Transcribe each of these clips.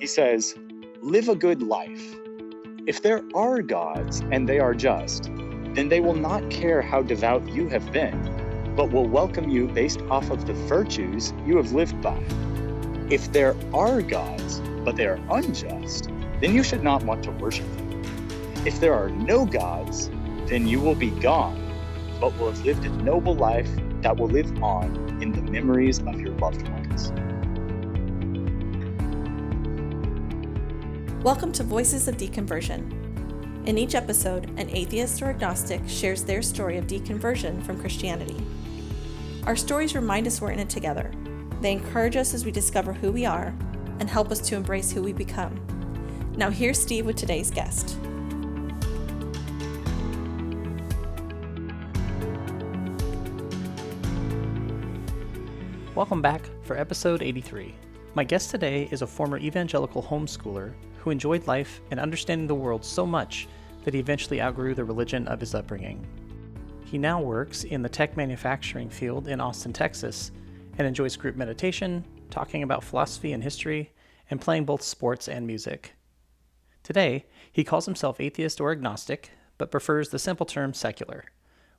He says, "Live a good life. If there are gods and they are just, then they will not care how devout you have been, but will welcome you based off of the virtues you have lived by. If there are gods, but they are unjust, then you should not want to worship them. If there are no gods, then you will be gone, but will have lived a noble life that will live on in the memories of your loved ones." Welcome to Voices of Deconversion. In each episode, an atheist or agnostic shares their story of deconversion from Christianity. Our stories remind us we're in it together. They encourage us as we discover who we are and help us to embrace who we become. Now here's Steve with today's guest. Welcome back for episode 83. My guest today is a former evangelical homeschooler who enjoyed life and understanding the world so much that he eventually outgrew the religion of his upbringing. He now works in the tech manufacturing field in Austin, Texas, and enjoys group meditation, talking about philosophy and history, and playing both sports and music. Today, he calls himself atheist or agnostic, but prefers the simple term secular,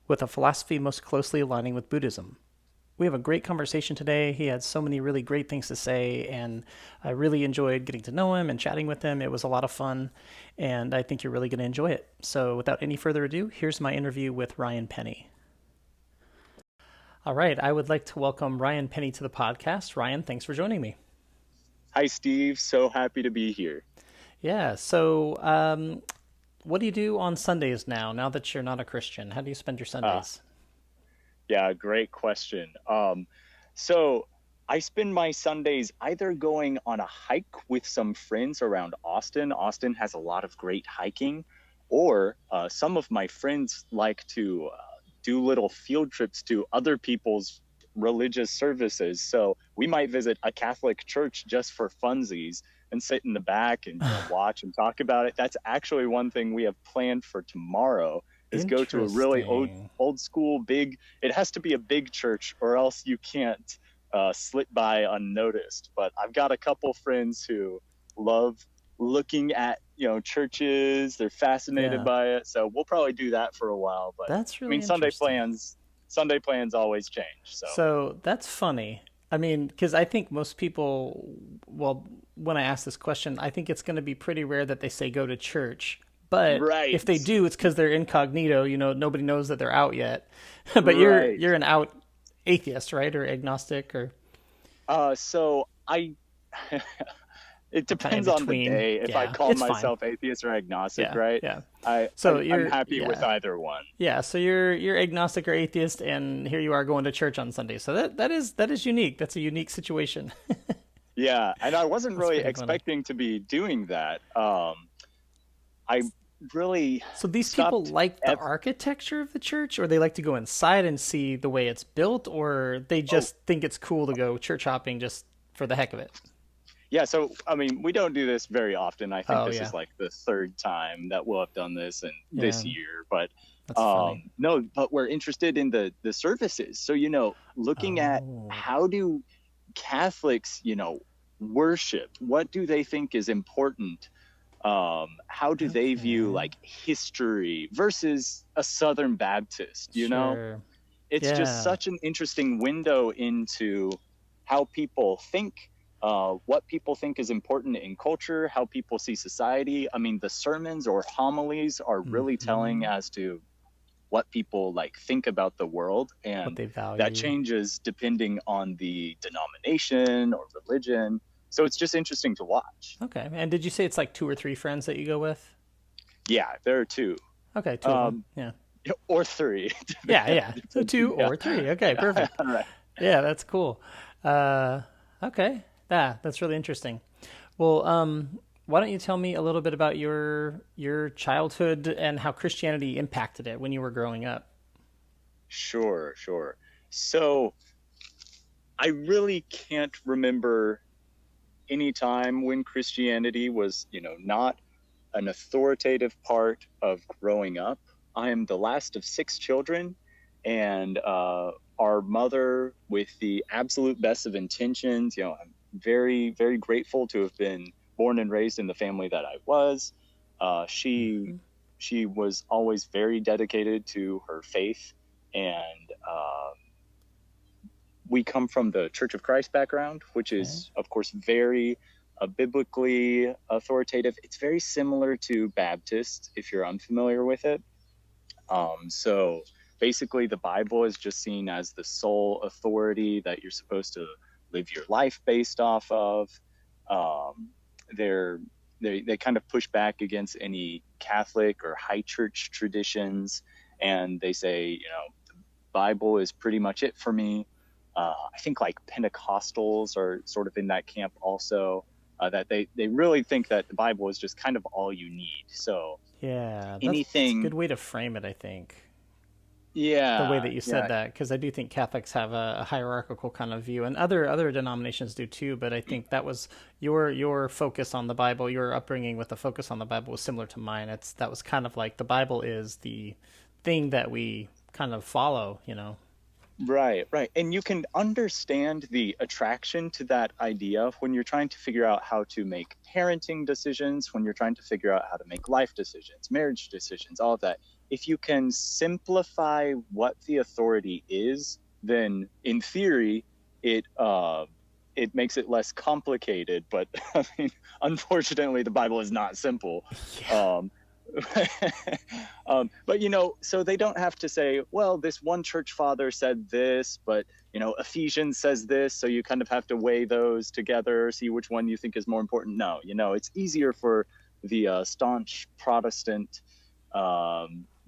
with a philosophy most closely aligning with Buddhism. We have a great conversation today. He had so many really great things to say, and I really enjoyed getting to know him and chatting with him. It was a lot of fun, and I think you're really going to enjoy it. So without any further ado, here's my interview with Ryan Penney. All right, I would like to welcome Ryan Penney to the podcast. Ryan, thanks for joining me. Hi, Steve. So happy to be here. Yeah, so what do you do on Sundays now that you're not a Christian? How do you spend your Sundays? Yeah, great question. So I spend my Sundays either going on a hike with some friends around Austin. Austin has a lot of great hiking, or some of my friends like to do little field trips to other people's religious services. So we might visit a Catholic church just for funsies and sit in the back and watch and talk about it. That's actually one thing we have planned for tomorrow. Is go to a really old school big, it has to be a big church or else you can't slip by unnoticed. But I've got a couple friends who love looking at, churches. They're fascinated by it. So we'll probably do that for a while. But that's really Sunday plans always change. So that's funny. I mean, because I think most people, when I ask this question, I think it's going to be pretty rare that they say go to church. But if they do, it's because they're incognito. Nobody knows that they're out yet. But you're an out atheist, right, or agnostic, or? So it depends on the day. If I call myself atheist or agnostic, right? Yeah. I'm happy with either one. Yeah. So you're agnostic or atheist, and here you are going to church on Sunday. So that is unique. That's a unique situation. Yeah, and I wasn't really expecting to be doing that. So these people like the architecture of the church, or they like to go inside and see the way it's built, or they just think it's cool to go church hopping just for the heck of it? Yeah, so I mean, we don't do this very often. I think this is like the third time that we'll have done this this year. But no, but we're interested in the services. So looking at how do Catholics worship? What do they think is important? How do they view like history versus a Southern Baptist, It's just such an interesting window into how people think, what people think is important in culture, how people see society. I mean, the sermons or homilies are really telling as to what people think about the world, and what they value. That changes depending on the denomination or religion. So it's just interesting to watch. Okay. And did you say it's like 2 or 3 friends that you go with? Yeah, there are 2. Okay, 2 of them. Yeah. Or 3. Yeah. So 2 or 3. Okay, perfect. Right. Yeah, that's cool. Okay. That's really interesting. Well, why don't you tell me a little bit about your childhood and how Christianity impacted it when you were growing up? Sure. So I really can't remember any time when Christianity was, not an authoritative part of growing up. I am the last of 6 children, and our mother, with the absolute best of intentions, I'm very, very grateful to have been born and raised in the family that I was. She was always very dedicated to her faith, and we come from the Church of Christ background, which is, of course, very biblically authoritative. It's very similar to Baptist, if you're unfamiliar with it. So basically, the Bible is just seen as the sole authority that you're supposed to live your life based off of. They kind of push back against any Catholic or high church traditions, and they say, the Bible is pretty much it for me. I think like Pentecostals are sort of in that camp also, that they really think that the Bible is just kind of all you need. So yeah, that's a anything. good way to frame it, I think. Yeah, The way that you said that, because I do think Catholics have a hierarchical kind of view, and other denominations do too. But I think that was your focus on the Bible, your upbringing with the focus on the Bible was similar to mine. That was kind of like the Bible is the thing that we kind of follow, Right. And you can understand the attraction to that idea when you're trying to figure out how to make parenting decisions, when you're trying to figure out how to make life decisions, marriage decisions, all of that. If you can simplify what the authority is, then in theory, it makes it less complicated. But I mean, unfortunately, the Bible is not simple. Yeah. But so they don't have to say, well, this one church father said this, but Ephesians says this, so you kind of have to weigh those together, see which one you think is more important. No, it's easier for the staunch Protestant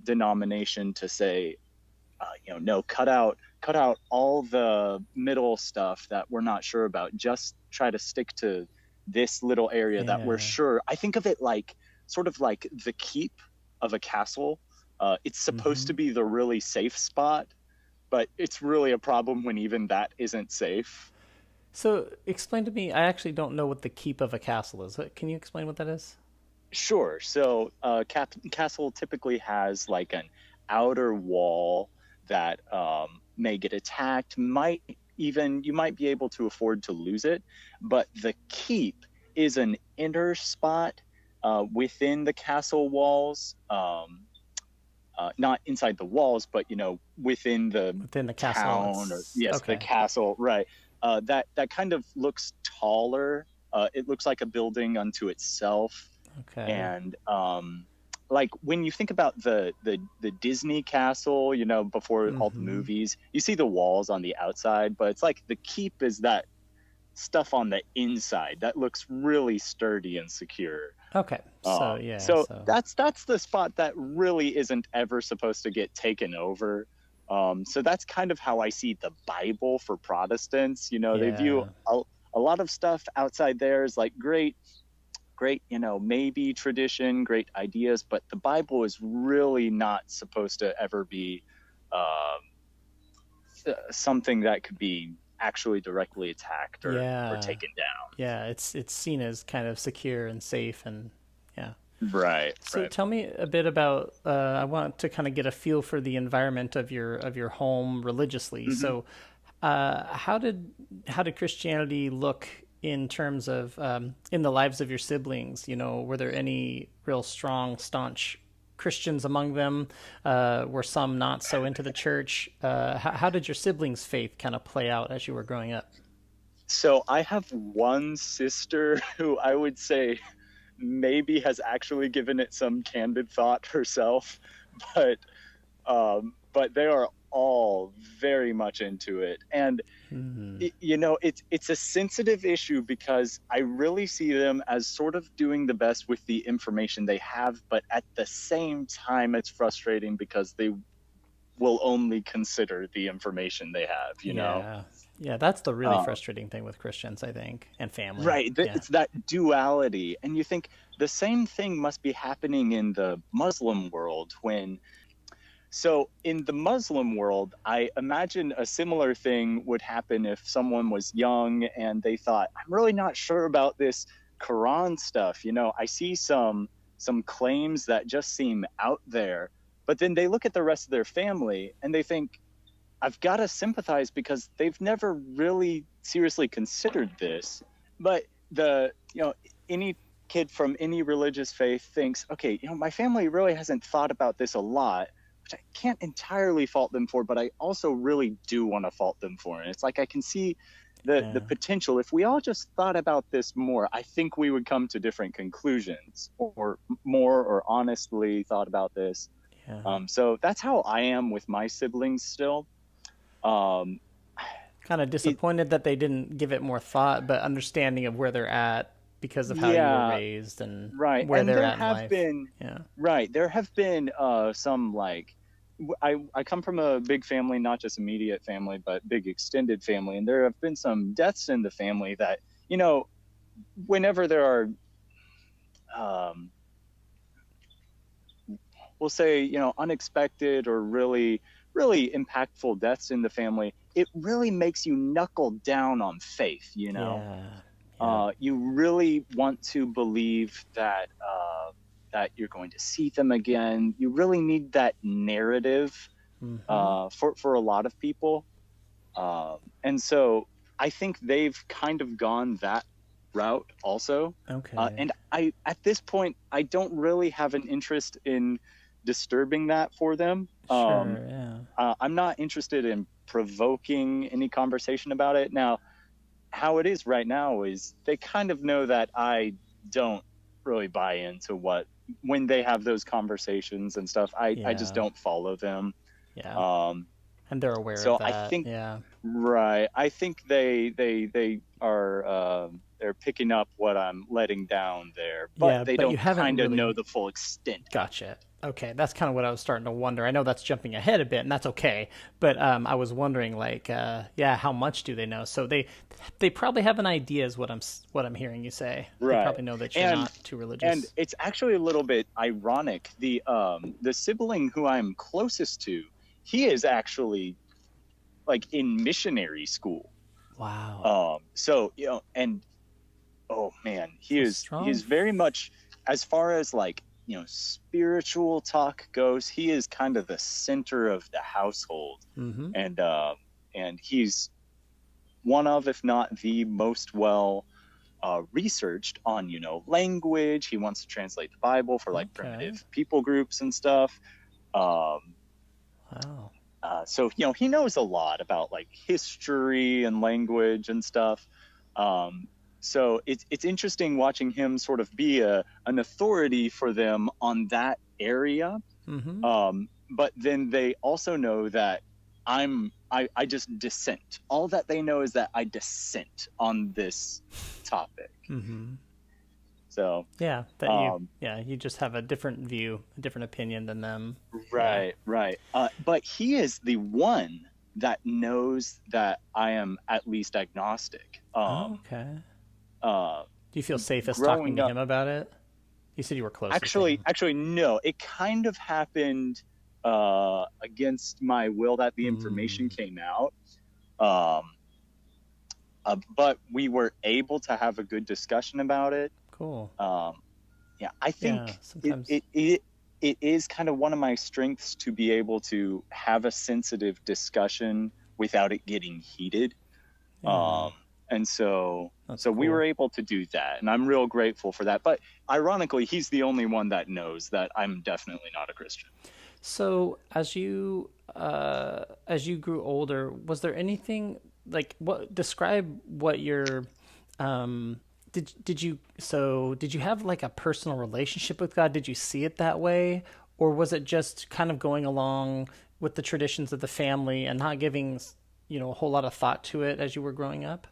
denomination to say, no, cut out all the middle stuff that we're not sure about. Just try to stick to this little area that we're sure. I think of it like sort of like the keep of a castle. It's supposed to be the really safe spot, but it's really a problem when even that isn't safe. So explain to me, I actually don't know what the keep of a castle is. Can you explain what that is? Sure. So castle typically has like an outer wall that may get attacked, you might be able to afford to lose it, but the keep is an inner spot within the castle walls, not inside the walls, but within the castle town, or the castle, right? That kind of looks taller. It looks like a building unto itself. Okay. And like when you think about the Disney castle, before all the movies, you see the walls on the outside, but it's like the keep is that stuff on the inside that looks really sturdy and secure. Okay. So that's the spot that really isn't ever supposed to get taken over. So that's kind of how I see the Bible for Protestants. They view a lot of stuff outside there as like great, maybe tradition, great ideas, but the Bible is really not supposed to ever be something that could be actually directly attacked or taken down. Yeah, it's seen as kind of secure and safe, and Right. So tell me a bit about. I want to kind of get a feel for the environment of your home religiously. So, how did Christianity look in terms of in the lives of your siblings? Were there any real strong, staunch Christians among them? Were some not so into the church? How did your siblings' faith kind of play out as you were growing up? So I have one sister who I would say maybe has actually given it some candid thought herself, but they are all very much into it. And it's a sensitive issue because I really see them as sort of doing the best with the information they have, but at the same time it's frustrating because they will only consider the information they have, Yeah, that's the really frustrating thing with Christians, I think, and family. Right. It's that duality. And you think the same thing must be happening in the Muslim world So in the Muslim world, I imagine a similar thing would happen if someone was young and they thought, I'm really not sure about this Quran stuff. I see some claims that just seem out there, but then they look at the rest of their family and they think, I've got to sympathize because they've never really seriously considered this. But any kid from any religious faith thinks, okay, my family really hasn't thought about this a lot, which I can't entirely fault them for, but I also really do want to fault them for. And it's like I can see the potential. If we all just thought about this more, I think we would come to different conclusions, or more, or honestly thought about this. So that's how I am with my siblings still. Kind of disappointed that they didn't give it more thought, but understanding of where they're at because of how you were raised and where and they're there at in have life. been there have been some, like, I come from a big family, not just immediate family, but big extended family, and there have been some deaths in the family that, whenever there are we'll say, unexpected or really, really impactful deaths in the family, it really makes you knuckle down on faith, You really want to believe that that you're going to see them again. You really need that narrative for a lot of people. And so I think they've kind of gone that route also. And at this point, I don't really have an interest in disturbing that for them. I'm not interested in provoking any conversation about it. Now, how it is right now is they kind of know that I don't really buy into when they have those conversations and stuff. I just don't follow them. And they're aware so of that. I think I think they are they're picking up what I'm letting down there, but they don't kind of know the full extent. Gotcha. Okay, that's kind of what I was starting to wonder. I know that's jumping ahead a bit, and that's okay. But I was wondering, like, how much do they know? So they probably have an idea, is what I'm hearing you say. They probably know that you're not too religious. And it's actually a little bit ironic. The sibling who I'm closest to, he is actually like in missionary school. Wow. So and oh man, he is very much, as far as like spiritual talk goes, he is kind of the center of the household. And he's one of, if not the most well researched on language. He wants to translate the Bible for like primitive people groups and stuff. So he knows a lot about like history and language and stuff. So it's interesting watching him sort of be an authority for them on that area. But then they also know that I just dissent. All that they know is that I dissent on this topic. So you just have a different view, a different opinion than them. Right. But he is the one that knows that I am at least agnostic. Do you feel safest talking to him about it? You said you were close. Actually, no. It kind of happened against my will that the information came out. But we were able to have a good discussion about it. Cool. I think it is kind of one of my strengths to be able to have a sensitive discussion without it getting heated. And so we were able to do that, and I'm real grateful for that. But ironically, he's the only one that knows that I'm definitely not a Christian. So as you grew older, was there anything like describe what your did you have like a personal relationship with God? Did you see it that way, or was it just kind of going along with the traditions of the family and not giving a whole lot of thought to it as you were growing up?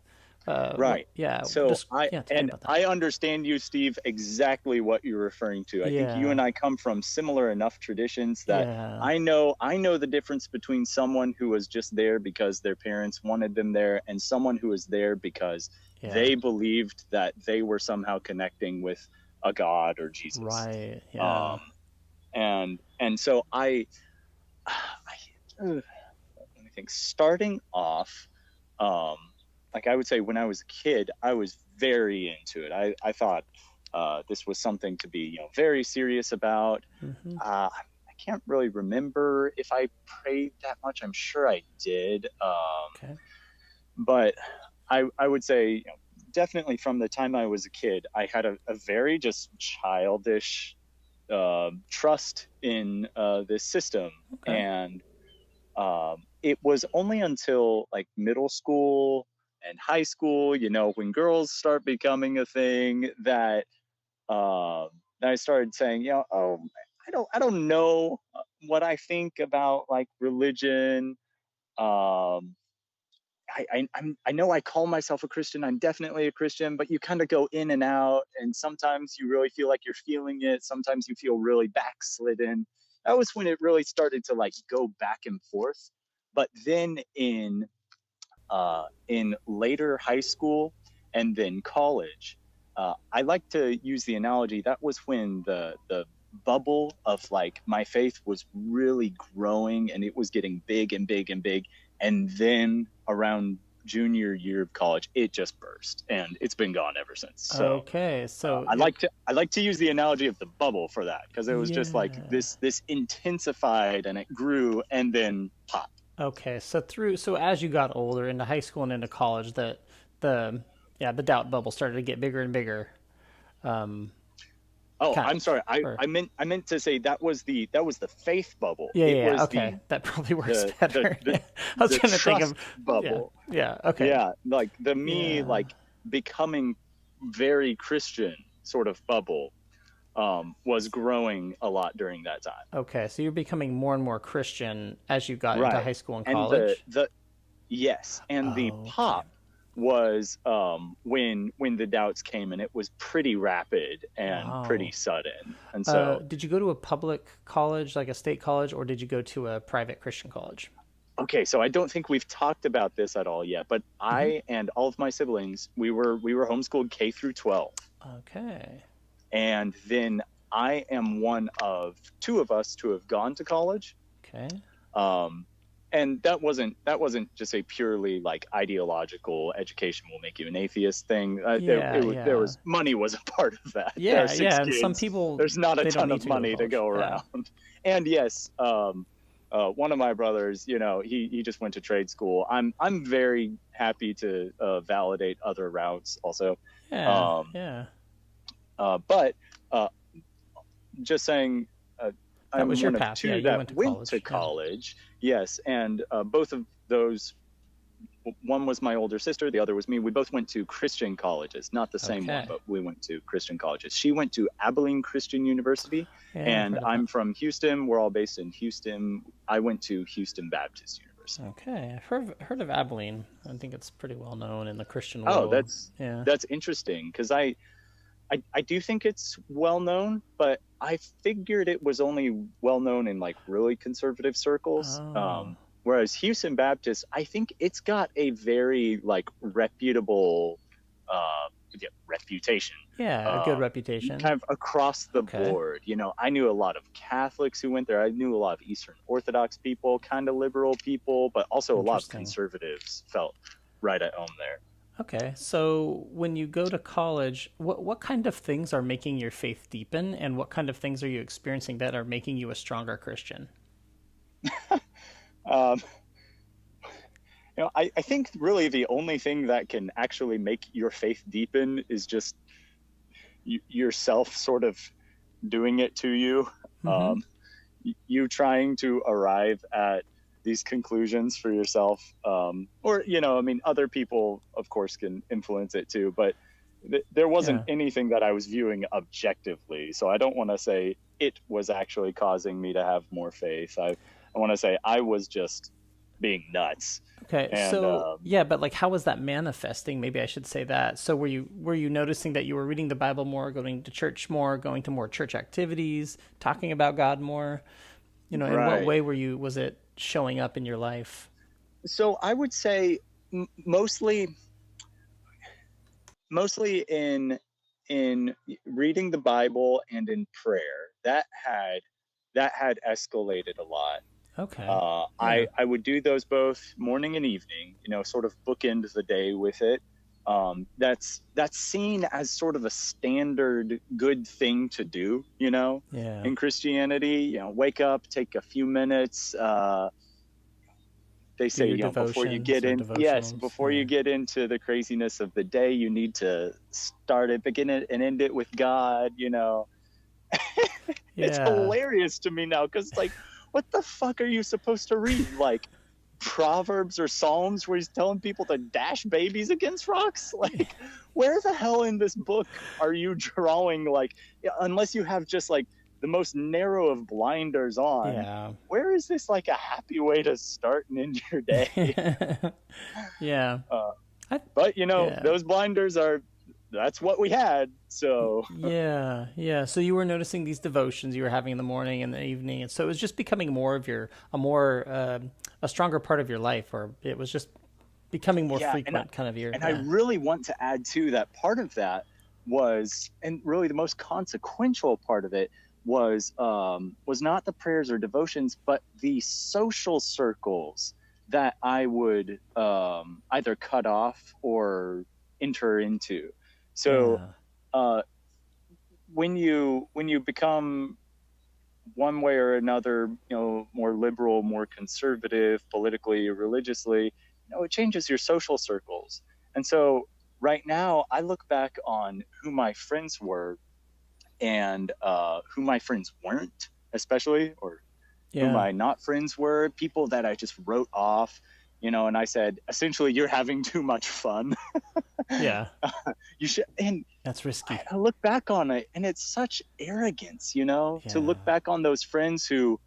Right. So I understand you, Steve, exactly what you're referring to. I think you and I come from similar enough traditions that I know the difference between someone who was just there because their parents wanted them there and someone who was there because they believed that they were somehow connecting with a God or Jesus. Right. Yeah. And so I let me think. Starting off, like I would say when I was a kid, I was very into it. I thought this was something to be, very serious about. I can't really remember if I prayed that much. I'm sure I did. But I would say, definitely from the time I was a kid, I had a very just childish trust in this system. Okay. And it was only until like middle school and high school, when girls start becoming a thing, that uh, I started saying, oh, I don't know what I think about like religion. Um, I know I call myself a Christian. I'm definitely a Christian, but you kind of go in and out, and sometimes you really feel like you're feeling it. Sometimes you feel really backslidden. That was when it really started to like go back and forth. But then in later high school and then college, I like to use the analogy that was when the bubble of like my faith was really growing, and it was getting big and big and big. And then around junior year of college, it just burst, and it's been gone ever since. So Okay. So I like to use the analogy of the bubble for that, because it was just like yeah. this intensified, and it grew and then popped. Okay. So as you got older into high school and into college, the the doubt bubble started to get bigger and bigger. Um, Oh, kind I'm sorry. I, or I meant I meant to say that was the faith bubble. yeah, It yeah, yeah. was Okay, that probably works the the better. the, I was the trying to think of trust yeah, bubble. yeah. Okay, Yeah, like the me yeah. like becoming very Christian sort of bubble was growing a lot during that time. Okay, so you're becoming more and more Christian as you got into Right. high school and And the college. the yes, and the Oh, okay. pop was when the doubts came, and it was pretty rapid and pretty Wow. sudden. And so, Did you go to a public college, like a state college, or did you go to a private Christian college? okay, so I don't think we've talked about this at all yet, but Hmm. I and all of my siblings, we were homeschooled K through 12. Okay. And then I am one of two of us to have gone to college. Okay. Um, and that wasn't just a purely like ideological education will make you an atheist thing. Yeah, There yeah, was money was a part of that. There are yeah, six yeah. And some kids. people There's not a they don't ton need of to go to money to college. go Yeah. around. And yes, one of my brothers, he just went to trade school. I'm very happy to validate other routes also. Yeah, Um, yeah. but just saying, That I'm was your one of path. Yeah, two you that went to went to college. Yeah. college. Yes, and both of those, one was my older sister, the other was me. We both went to Christian colleges, not the same one, Okay. but we went to Christian colleges. She went to Abilene Christian University, Yeah, I've and heard of that. I'm from Houston. We're all based in Houston. I went to Houston Baptist University. Okay, I've heard of Abilene. I think it's pretty well known in the Christian Oh, world. that's Yeah. that's interesting, because I do think it's well known, but I figured it was only well known in like really conservative circles. Oh. Whereas Houston Baptist, I think it's got a very like reputable uh, reputation, Yeah, a good um, reputation. kind of across the Okay. board. I knew a lot of Catholics who went there. I knew a lot of Eastern Orthodox people, kind of liberal people, but also a lot of Interesting. conservatives felt right at home there. Okay, so when you go to college, what kind of things are making your faith deepen, and what kind of things are you experiencing that are making you a stronger Christian? Um, I think really the only thing that can actually make your faith deepen is just yourself sort of doing it to you. Mm-hmm. Um, you trying to arrive at these conclusions for yourself. Or, I mean, other people, of course, can influence it too, but there wasn't Yeah. anything that I was viewing objectively. So I don't want to say it was actually causing me to have more faith. I want to say I was just being nuts. Okay, And so yeah, but like how was that manifesting? Maybe I should say that. So were you noticing that you were reading the Bible more, going to church more, going to more church activities, talking about God more? In what right. way was it showing up in your life? So I would say mostly in reading the Bible and in prayer. That had escalated a lot. Okay. Yeah. I would do those both morning and evening, sort of bookend the day with it. That's seen as sort of a standard good thing to do, Yeah. in Christianity. Wake up, take a few minutes, they Do say, your you know, before you devotions get or in, yes, devotionals. before you get into the craziness of the day, you need to start it, begin it, and end it with God, you know. It's Yeah. hilarious to me now because, like, what the fuck are you supposed to read? Like, Proverbs or Psalms where he's telling people to dash babies against rocks? Like, where the hell in this book are you drawing, like, unless you have just like the most narrow of blinders on, Yeah. where is this like a happy way to start and end your day? Yeah. Uh, I, but you know, yeah. those blinders are, that's what we had. So Yeah, yeah. So you were noticing these devotions you were having in the morning and the evening, and so it was just becoming more of a stronger part of your life, or it was just becoming more yeah, frequent, kind of your I yeah, really want to add too that part of that was, and really the most consequential part of it was not the prayers or devotions, but the social circles that I would either cut off or enter into. So yeah, uh, when you become one way or another, you know, more liberal, more conservative, politically, religiously, you know, it changes your social circles. And so right now, I look back on who my friends were and who my friends weren't, especially, or who yeah, my not friends were, people that I just wrote off, you know, and I said, essentially, you're having too much fun. yeah. You should, and That's risky. I look back on it and it's such arrogance, you know, to Yeah. look back on those friends who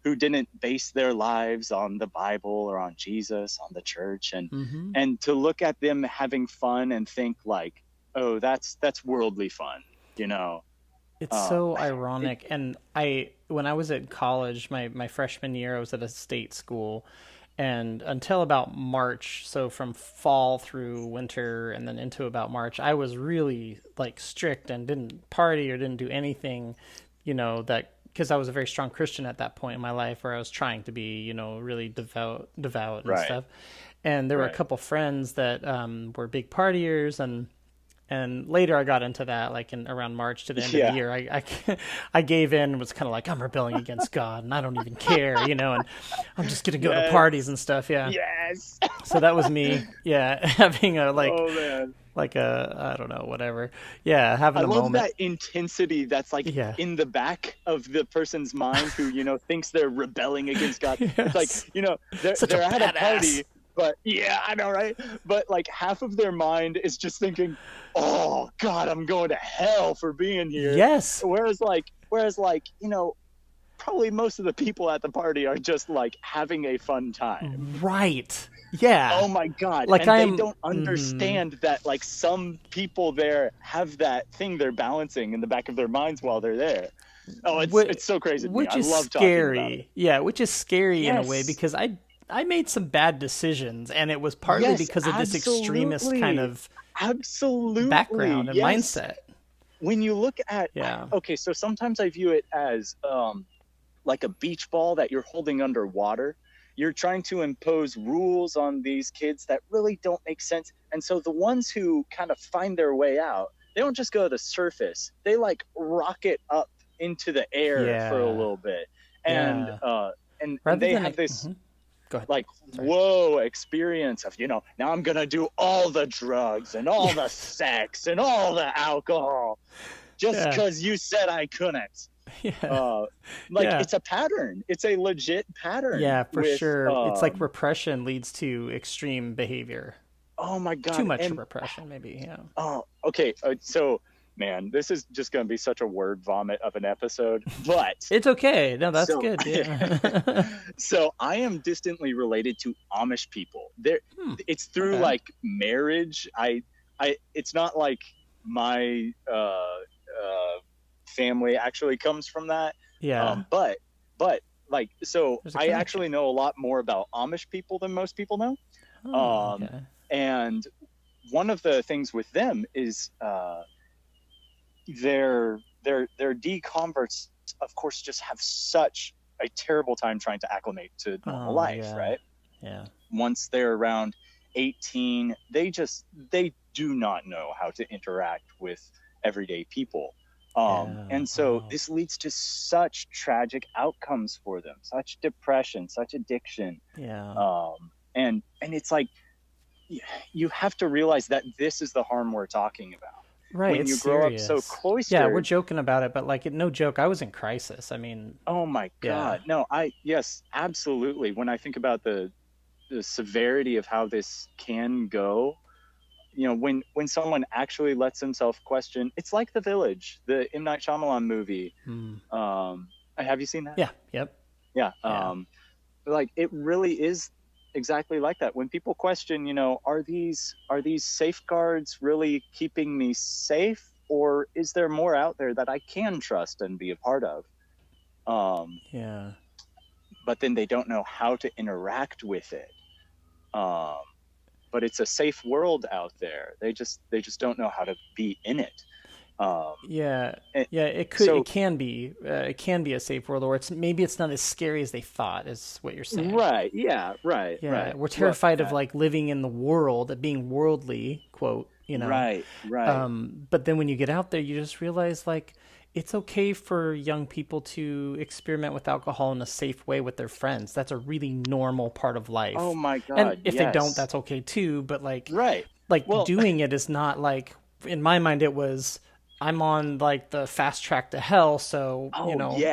didn't base their lives on the Bible or on Jesus, on the church, Mm-hmm. and to look at them having fun and think like, oh, that's worldly fun, you know. It's Um, so it, ironic. And when I was at college, my freshman year, I was at a state school. And until about March, so from fall through winter and then into about March, I was really like strict and didn't party or didn't do anything, that because I was a very strong Christian at that point in my life where I was trying to be, really devout and right, stuff. And there were a right. couple friends that were big partiers, and later I got into that, like in around March to the end of the Yeah. year. I gave in and was kind of like, I'm rebelling against God and I don't even care, and I'm just going to go to Yes. parties and stuff. Yeah. Yes. So that was me. Yeah. Having a, Oh man. I don't know, whatever. Yeah. Having I a love moment. that intensity that's like Yeah. in the back of the person's mind who, you know, thinks they're rebelling against God. It's like, Yes. you know, Such a they're at a badass. party, but yeah, I know, right? But like half of their mind is just thinking, "Oh God, I'm going to hell for being here." Yes. Whereas like, you know, probably most of the people at the party are just like having a fun time. Right. Yeah. Oh my God. Like And I they am. don't understand that like some people there have that thing they're balancing in the back of their minds while they're there. Oh, it's so crazy to me. Which I is love talking about it. scary. Yeah, which is scary in a way Yes. because I made some bad decisions and it was partly Yes, because of this extremist kind absolutely. of Absolutely. background and Yes. mindset. When you look at, Yeah. okay, so sometimes I view it as like a beach ball that you're holding underwater. You're trying to impose rules on these kids that really don't make sense. And so the ones who kind of find their way out, they don't just go to the surface. They like rocket up into the air for a Yeah. little bit. And Yeah. and Rather they than have this Go ahead. like Sorry. whoa experience of, you know, now I'm gonna do all the drugs and all the sex and all the alcohol just Yeah. because you said I couldn't. Yeah. uh like Yeah. it's a pattern, it's a legit pattern Yeah, for with sure. It's like repression leads to extreme behavior. oh my Too God. much And repression, maybe. Yeah. oh okay, so man, this is just gonna be such a word vomit of an episode, but It's okay. No, that's so good. Yeah. so I am distantly related to Amish people. There, it's through Okay. like marriage. I it's not like my family actually comes from that. Yeah. But like, so There's a I connection. actually know a lot more about Amish people than most people know. Oh, okay. And one of the things with them is their deconverts, of course, just have such a terrible time trying to acclimate to normal life, Yeah. right? Yeah. Once they're around 18, they do not know how to interact with everyday people. Yeah. And so Wow. this leads to such tragic outcomes for them, such depression, such addiction. Yeah. And it's like, you have to realize that this is the harm we're talking about. Right, When it's you grow up so serious. Yeah, we're cloistered. joking about it, but like, no joke, I was in crisis. I mean, Oh my yeah. God. No, yes, absolutely. When I think about the severity of how this can go, when someone actually lets themselves question, it's like The Village, the M. Night Shyamalan movie. Hmm. Have you seen that? Yeah, yep, Yeah. yeah. Like, it really is exactly like that. When people question, are these safeguards really keeping me safe, or is there more out there that I can trust and be a part of? Um, Yeah. but then they don't know how to interact with it. Um, but it's a safe world out there. They just don't know how to be in it. Um, Yeah. and Yeah, so it can be a safe world, or it's not as scary as they thought, is what you're saying. right, yeah, right, Yeah, right. we're Well, terrified of yeah, like living in the world, being worldly, quote, right, right. But then when you get out there, you just realize like it's okay for young people to experiment with alcohol in a safe way with their friends. That's a really normal part of Oh life. my And God, if they don't, yes. that's okay too. But Right. like Well, doing it is not like, in my mind, it was, I'm on like the fast track to hell, so oh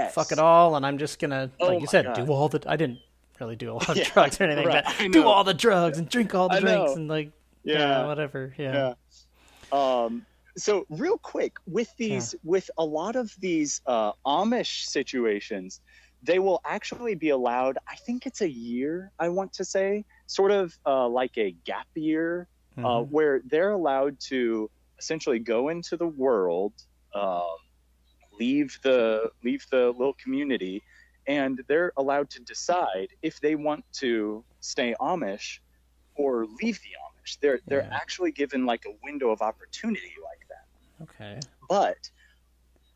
fuck it yes. all, and I'm just gonna, Oh like you my said, God. do all the. I didn't really do a lot of Yeah, drugs or anything, right. but I do know. all the drugs and drink all the I drinks know. and like, yeah, Yeah, whatever, yeah, yeah. So real quick, yeah, with a lot of these Amish situations, they will actually be allowed, I think it's a year, I want to say, sort of like a gap year, mm-hmm. where they're allowed to essentially go into the world, um, leave the little community, and they're allowed to decide if they want to stay Amish or leave the Amish. They're Yeah, actually given like a window of opportunity like that. okay, But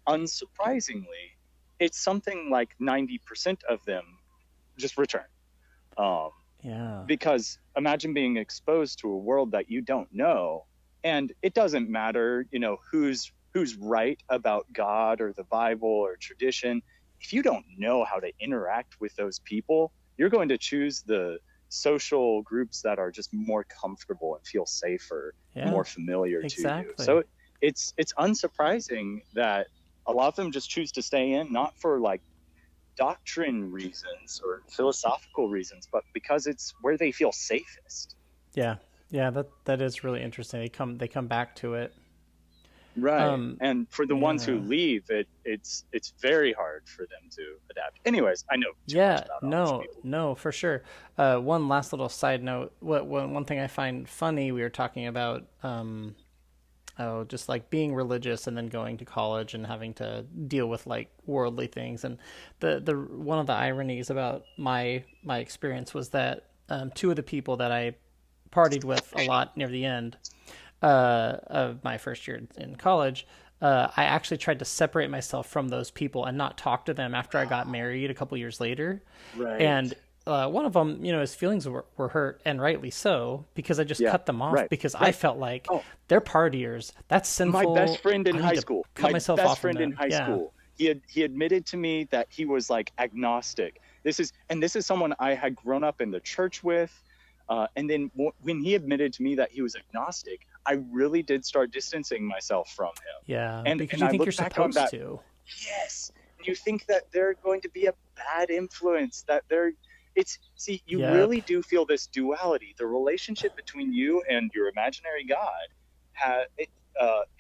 unsurprisingly, it's something like 90% of them just return. Um, yeah, because imagine being exposed to a world that you don't know, and it doesn't matter, who's right about God or the Bible or tradition. If you don't know how to interact with those people, you're going to choose the social groups that are just more comfortable and feel safer and yeah, more familiar to you. exactly. So it's unsurprising that a lot of them just choose to stay in, not for like doctrine reasons or philosophical reasons, but because it's where they feel safest. Yeah, yeah, that is really interesting. They come back to it. Right. Um, And for the ones who yeah. leave, it's very hard for them to adapt. Anyways, I know too much Yeah, about Amish no, people. no, for sure. One last little side note. One thing I find funny, we were talking about, just like being religious and then going to college and having to deal with like worldly things. And the one of the ironies about my experience was that two of the people that I partied with a lot near the end of my first year in college, I actually tried to separate myself from those people and not talk to them after I got married a couple years later. Right. And one of them, his feelings were hurt, and rightly so, because I just Yeah. cut them off Right. because I Right. felt like Oh, they're partiers. That's my best sinful. friend in I high need to school. cut My myself best off from friend in them. high Yeah. school. He admitted to me that he was like agnostic. This is someone I had grown up in the church with. And then when he admitted to me that he was agnostic, I really did start distancing myself from him. Yeah. And Because and you I think look you're back on supposed that. to. Yes. And you think that they're going to be a bad influence, that they're it's see, you Yep. really do feel this duality. The relationship between you and your imaginary God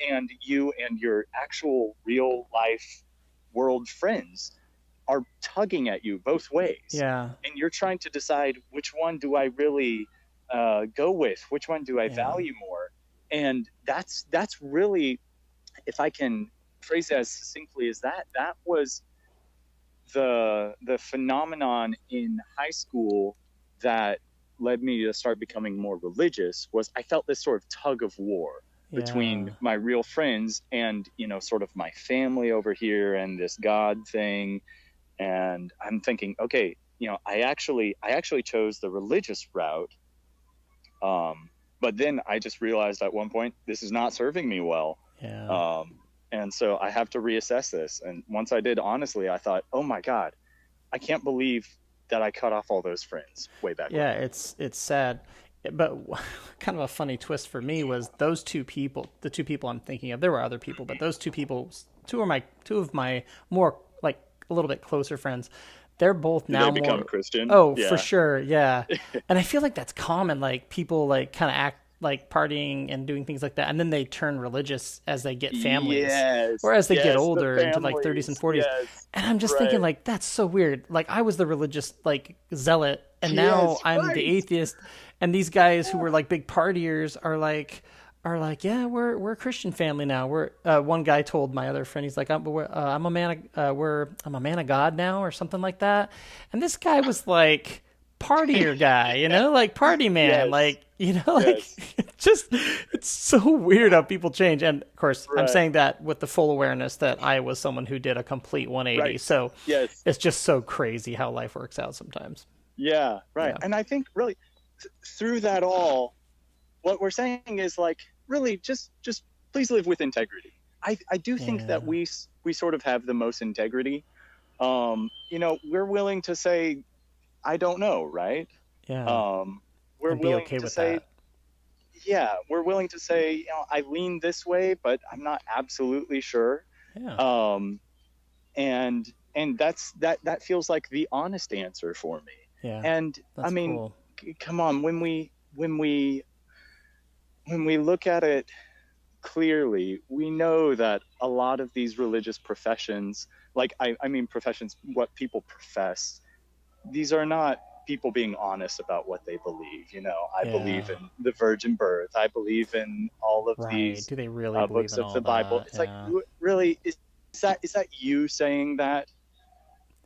and you and your actual real life world friends are tugging at you both ways. Yeah. And you're trying to decide, which one do I really go with? Which one do I Yeah. value more? And that's really, if I can phrase it as succinctly as that was the phenomenon in high school that led me to start becoming more religious. Was I felt this sort of tug of war Yeah. between my real friends and sort of my family over here and this God thing. And I'm thinking, okay, I actually chose the religious route, but then I just realized at one point, this is not serving me well. Yeah. um, and so I have to reassess this. And once I did, honestly, I thought, oh my God, I can't believe I cut off all those friends way back Yeah, when. it's sad, but kind of a funny twist for me was those two people, the two people I'm thinking of. There were other people, but those two people, two of my more like a little bit closer friends. They're both Did now they become more. Christian? Oh, for Yeah. sure, yeah. And I feel like that's common. Like people like kind of act like partying and doing things like that, and then they turn religious as they get families, Yes. or as they get Yes. The older into like 30s and families. 40s. Yes. And I'm just thinking Right. like that's so weird. Like I was the religious like zealot, and now Yes. I'm the Right. atheist, and these guys who were like big partiers are like, yeah, we're a Christian family now. We're one guy told my other friend, he's like, I'm a man I'm a man of God now, or something like that. And this guy was like partier guy, like party man, Yes. like like Yes. it's so weird how people change. And of course, I'm Right. saying that with the full awareness that I was someone who did a complete 180. Right. So Yes. it's just so crazy how life works out sometimes. Yeah. Right. Yeah. And I think really through that all, what we're saying is like, really just please live with integrity. I do think Yeah. that we sort of have the most integrity. We're willing to say, I don't know, right? Yeah. We're And be willing okay to with say, that. yeah, we're willing to say, I lean this way, but I'm not absolutely sure. Yeah. And that feels like the honest answer for me. Yeah. And That's I mean, cool. come on, when we look at it clearly, we know that a lot of these religious professions, like I mean professions, what people profess, these are not people being honest about what they believe. I Yeah. believe in the virgin birth. I believe in all of Right. these Do they really believe books in of all the Bible. that? It's Yeah. like, really, is that you saying that?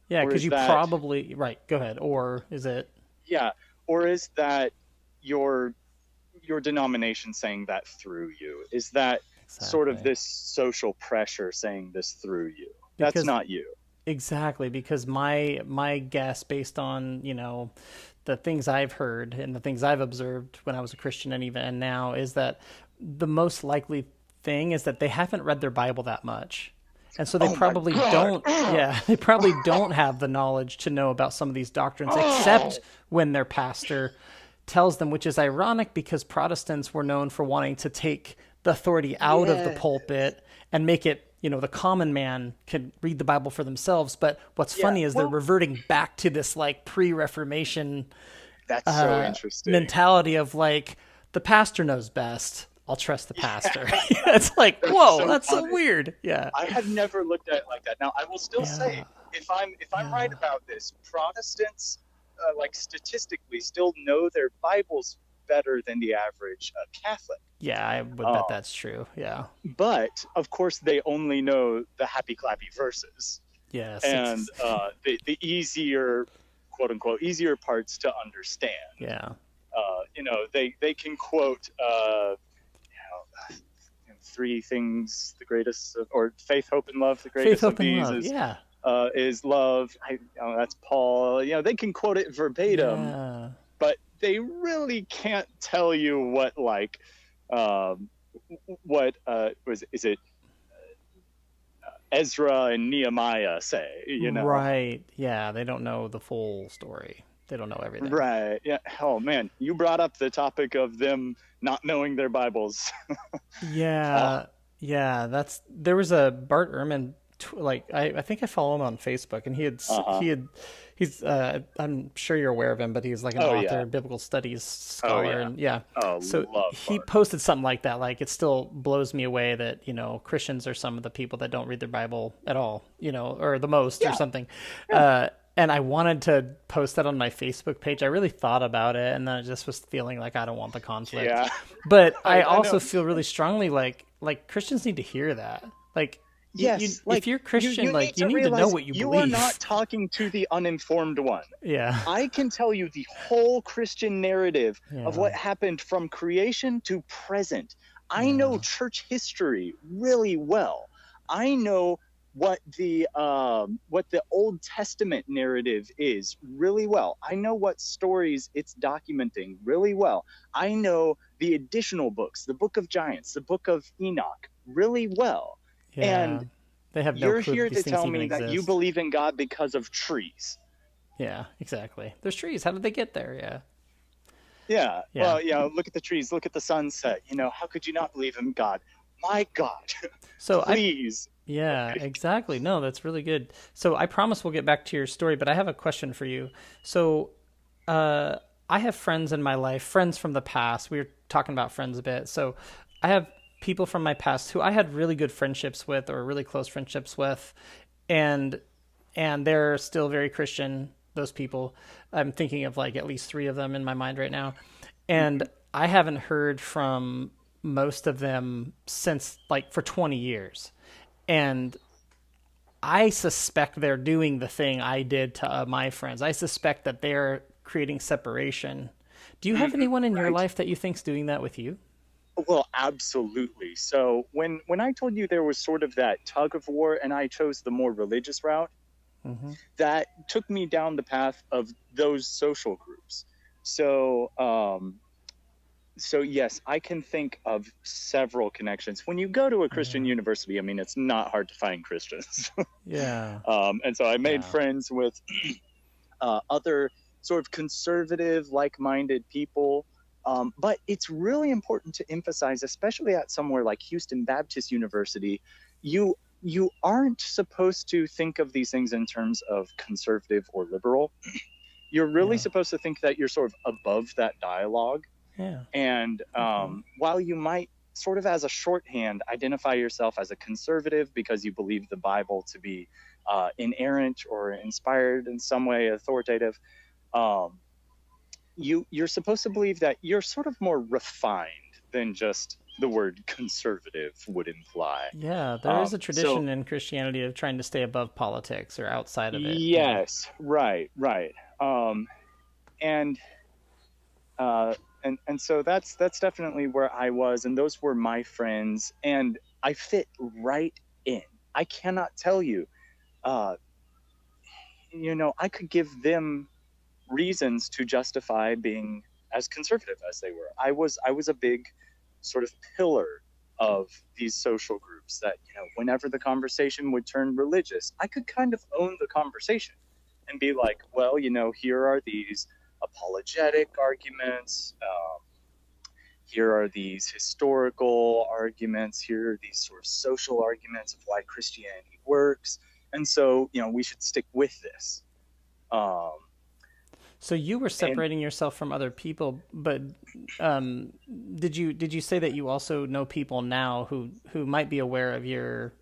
Yeah, or because is you that- probably right. Go ahead. Or is it? Yeah. Or is that your denomination saying that through you? Is that sort of Exactly. this social pressure saying this through you? That's Because- not you. Exactly, because my guess, based on the things I've heard and the things I've observed when I was a Christian and now, is that the most likely thing is that they haven't read their Bible that much. And so they Oh my probably God. don't, they probably don't have the knowledge to know about some of these doctrines, except when their pastor tells them, which is ironic because Protestants were known for wanting to take the authority out of the pulpit and make it, the common man can read the Bible for themselves. But what's funny is they're reverting back to this like pre-Reformation That's so interesting. mentality of like, the pastor knows best. I'll trust the pastor. It's like, whoa, so that's so funny. weird. Yeah. I have never looked at it like that. Now, I will still say, if I'm right about this, Protestants, like statistically, still know their Bibles better than the average Catholic. Yeah, I would bet that's true. Yeah. But of course, they only know the happy clappy verses Yes. and the easier, quote unquote, easier parts to understand. Yeah. They can quote three things, the greatest or faith, hope, and love. The greatest Faith, hope, of and these love. is Yeah. is love. That's Paul. They can quote it verbatim, Yeah. but they really can't tell you what is it Ezra and Nehemiah say. Right. Yeah. They don't know the full story. They don't know everything. Right. Yeah. Oh man, you brought up the topic of them not knowing their Bibles. Yeah. Yeah. There was a Bart Ehrman, I think I follow him on Facebook, and he's I'm sure you're aware of him, but he's like an author, biblical studies scholar. So love he Bart. posted something like that. Like, it still blows me away that, Christians are some of the people that don't read their Bible at all, or the most or something. And I wanted to post that on my Facebook page. I really thought about it, and then I just was feeling like I don't want the conflict. Yeah. But I I also know. feel really strongly like Christians need to hear that. Like, Yes, if you're Christian, you need to know realize what you you believe. are not talking to the uninformed one. Yeah. I can tell you the whole Christian narrative of Yeah. what happened from creation to present. I know church history really well. I know what the Old Testament narrative is really well. I know what stories it's documenting really well. I know the additional books, the Book of Giants, the Book of Enoch, really well. Yeah. And they have no you're clue here these to things tell even me that you exist. believe in God because of trees. Yeah, exactly. There's trees. How did they get there? Yeah. Yeah. Yeah. Well, look at the trees, look at the sunset. How could you not believe in God? My God, So I please. Yeah, exactly. No, that's really good. So I promise we'll get back to your story, but I have a question for you. So uh, I have friends in my life, friends from the past. We were talking about friends a bit. So I have people from my past who I had really good friendships with or really close friendships with, and they're still very Christian. Those people, I'm thinking of like at least three of them in my mind right now, and Mhm. I haven't heard from most of them since like for 20 years. And I suspect they're doing the thing I did to my friends. I suspect that they're creating separation. Do you have Mhm. anyone in your Right. life that you think's doing that with you? Well, absolutely. So when I told you there was sort of that tug of war and I chose the more religious route, Mm-hmm. that took me down the path of those social groups. So so yes, I can think of several connections. When you go to a Christian Yeah. university, I mean, it's not hard to find Christians. Yeah. And so I made Yeah. friends with other sort of conservative, like-minded people. But it's really important to emphasize, especially at somewhere like Houston Baptist University, you aren't supposed to think of these things in terms of conservative or liberal. You're really Yeah. supposed to think that you're sort of above that dialogue. Yeah. And Okay. while you might sort of as a shorthand identify yourself as a conservative because you believe the Bible to be inerrant or inspired in some way, authoritative, um, you're supposed to believe that you're sort of more refined than just the word conservative would imply. Yeah, there is a So tradition in Christianity of trying to stay above politics or outside of it. Yeah. yes, right, right. And uh, and so that's definitely where I was, and those were my friends, and I fit right in. I cannot tell you, uh, I could give them reasons to justify being as conservative as they were. I was a big sort of pillar of these social groups that whenever the conversation would turn religious, I could kind of own the conversation and be like, well, here are these apologetic arguments. Here are these historical arguments. Here are these sort of social arguments of why Christianity works. And so, we should stick with this. Um, So you were and separating yourself from other people, but um, did you say that you also know people now who might be aware of your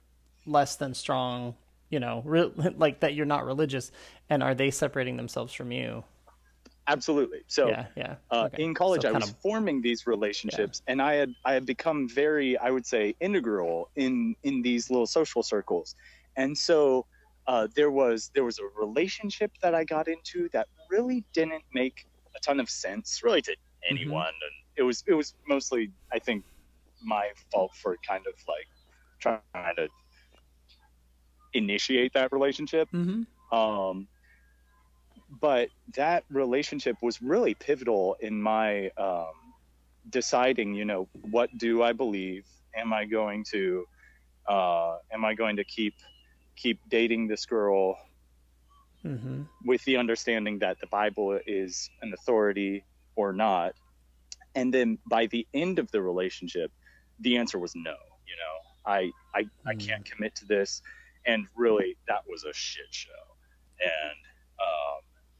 less than strong, like that you're not religious, and are they separating themselves from you? absolutely. So Yeah, yeah, okay. in So college, I kind was of, forming these yeah, relationships, and I had become very, I would say, integral in these little social circles. And so there was a relationship that I got into that really didn't make a ton of sense, really, to mm-hmm, anyone, and it was mostly, I think, my fault for kind of like trying to initiate that relationship. mm-hmm, Um, but that relationship was really pivotal in my deciding, what do I believe? Am I going to keep dating this girl mm-hmm. with the understanding that the Bible is an authority or not? And then by the end of the relationship, the answer was no. I can't commit to this, and really that was a shit show. And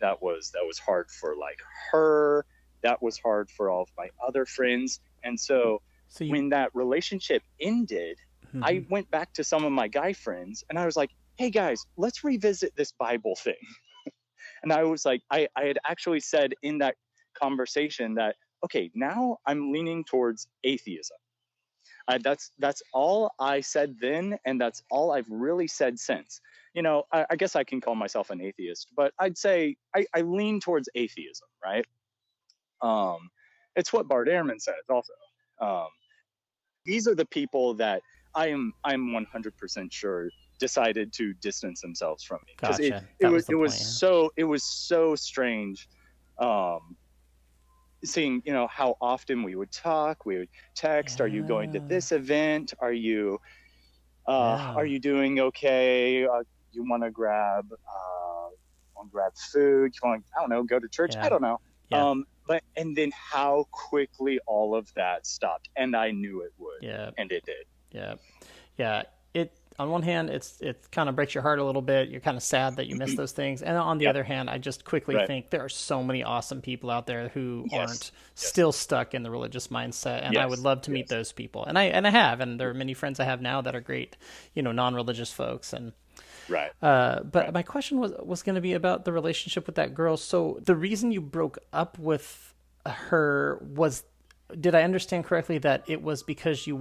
that was hard for like her. That was hard for all of my other friends. And so So you, when that relationship ended, mm-hmm. I went back to some of my guy friends and I was like, hey guys, let's revisit this Bible thing. And I was like, I had actually said in that conversation that, okay, now I'm leaning towards atheism. That's all I said then, and that's all I've really said since. I guess I can call myself an atheist, but I'd say I lean towards atheism, right? Um, it's what Bart Ehrman says also. Um, these are the people that I'm 100% sure decided to distance themselves from me because it Gotcha. it That was was the it was point. Yeah. so strange, um, seeing how often we would talk, we would text. Are you going to Yeah. this event? Are Yeah. you doing okay? You want to grab want to grab food? You want to, I don't know, go to church? I Yeah. don't know. Yeah. And then how quickly all of that stopped, and I knew it would, Yeah. and it did. Yeah. Yeah. It, on one hand, it kind of breaks your heart a little bit. You're kind of sad that you miss those things. And on the Yep. other hand, I just quickly Right. think there are so many awesome people out there who Yes. aren't still stuck in the religious mindset. And I would Yes. love to meet those people. And I have, and there are many friends I have now that are great, non-religious folks. And Right. but my question was going to be about the relationship with that girl. So the reason you broke up with her was, did I understand correctly that it was because you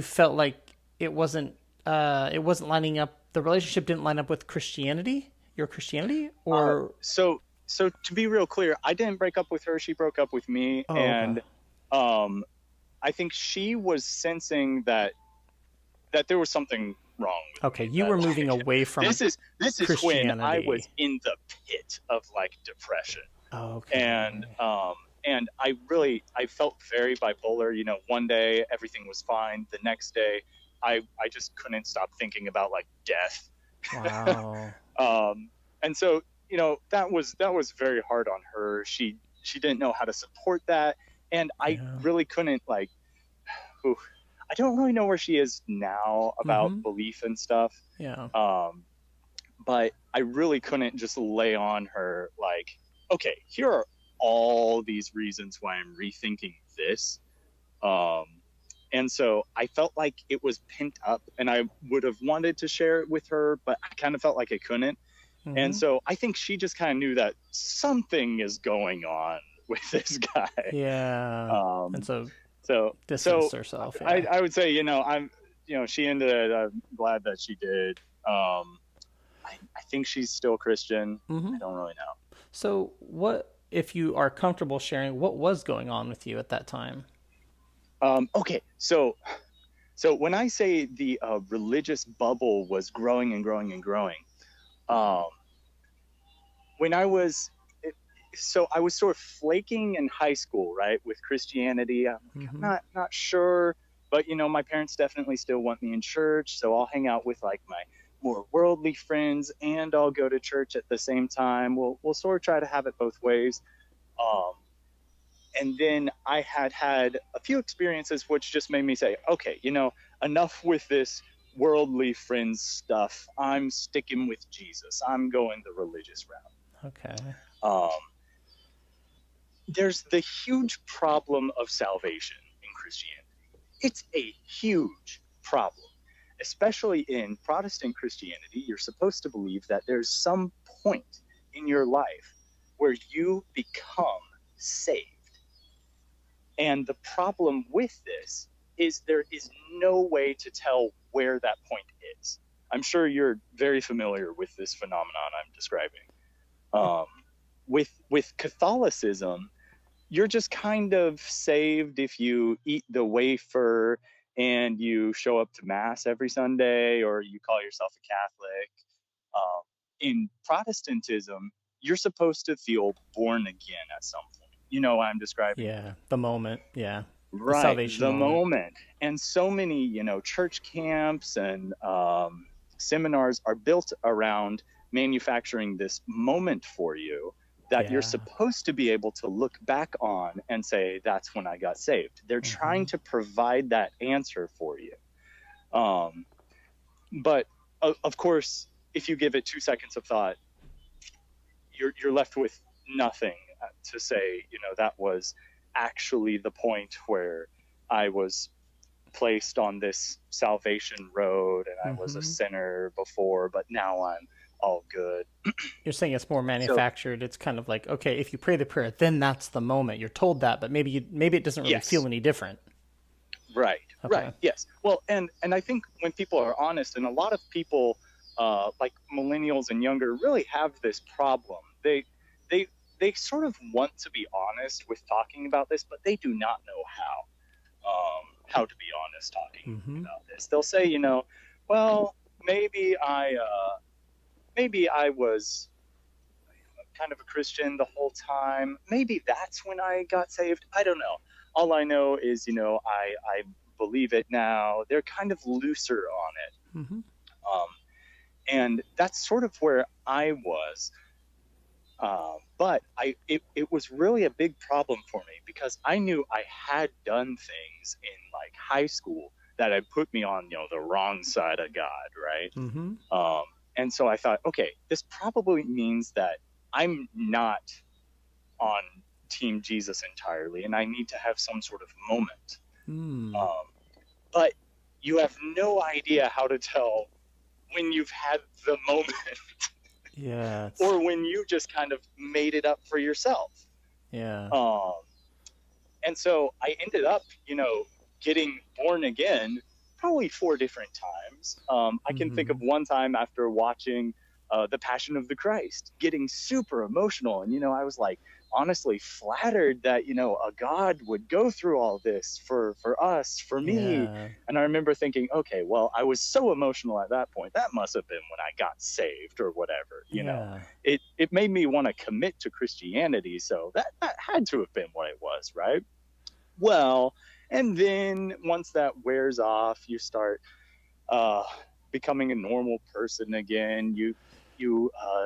felt like it wasn't lining up, the relationship didn't line up with Christianity, your Christianity, or So to be real clear, I didn't break up with her. She broke up with me, okay. and I think she was sensing that there was something wrong with okay, me, you that, were moving away from this is when I Christianity. was in the pit of like depression. Okay. And I felt very bipolar. One day everything was fine. The next day, I just couldn't stop thinking about like death. Wow. And so that was very hard on her. She didn't know how to support that, and I really couldn't like. I don't really know where she is now about belief and stuff. Yeah. But I really couldn't just lay on her like, okay, here are all these reasons why I'm rethinking this. And so I felt like it was pent up, and I would have wanted to share it with her, but I kind of felt like I couldn't. And so I think she just kind of knew that something is going on with this guy. Yeah. And so distanced herself. Yeah. I would say, she ended it. I'm glad that she did. I think she's still Christian. I don't really know. So what, if you are comfortable sharing, what was going on with you at that time? Okay. So when I say the religious bubble was growing and growing and growing, when I was sort of flaking in high school, right, with Christianity. I'm not sure, but my parents definitely still want me in church, so I'll hang out with like my more worldly friends, and I'll go to church at the same time. We'll sort of try to have it both ways. And then I had a few experiences which just made me say, okay, enough with this worldly friends stuff. I'm sticking with Jesus. I'm going the religious route. Okay. There's the huge problem of salvation in Christianity. It's a huge problem, especially in Protestant Christianity. You're supposed to believe that there's some point in your life where you become saved. And the problem with this is there is no way to tell where that point is. I'm sure you're very familiar with this phenomenon I'm describing. With Catholicism, you're just kind of saved if you eat the wafer and you show up to Mass every Sunday, or you call yourself a Catholic. In Protestantism, you're supposed to feel born again at some point. You know what I'm describing? Yeah, the moment. Yeah. Right, the salvation moment. And so many, church camps and seminars are built around manufacturing this moment for you that you're supposed to be able to look back on and say, that's when I got saved. They're trying to provide that answer for you. But of course, if you give it 2 seconds of thought, you're left with nothing to say, that was actually the point where I was placed on this salvation road, and I was a sinner before, but now I'm all good. You're saying it's more manufactured. It's kind of like, okay, if you pray the prayer, then that's the moment. You're told that, but maybe it doesn't really feel any different. Right. Okay. Right. Yes. Well, and I think when people are honest, and a lot of people like millennials and younger really have this problem. They sort of want to be honest with talking about this, but they do not know how to be honest talking about this. They'll say, well, maybe I was kind of a Christian the whole time. Maybe that's when I got saved. I don't know. All I know is, I believe it now. They're kind of looser on it. And that's sort of where I was. But it was really a big problem for me because I knew I had done things in like high school that had put me on, the wrong side of God, right? Mm-hmm. And so I thought, okay, this probably means that I'm not on Team Jesus entirely, and I need to have some sort of moment. Mm. Um, but you have no idea how to tell when you've had the moment Yeah. or when you just kind of made it up for yourself. Yeah. Um, and so I ended up, getting born again probably 4 different times. I can think of Mm-hmm. one time after watching The Passion of the Christ, getting super emotional. And, I was like, honestly flattered that, a God would go through all this for us, for me. Yeah. And I remember thinking, okay, well, I was so emotional at that point. That must have been when I got saved or whatever, Yeah. It made me want to commit to Christianity. So that had to have been what it was, right? Well, and then once that wears off, you start uh, becoming a normal person again. You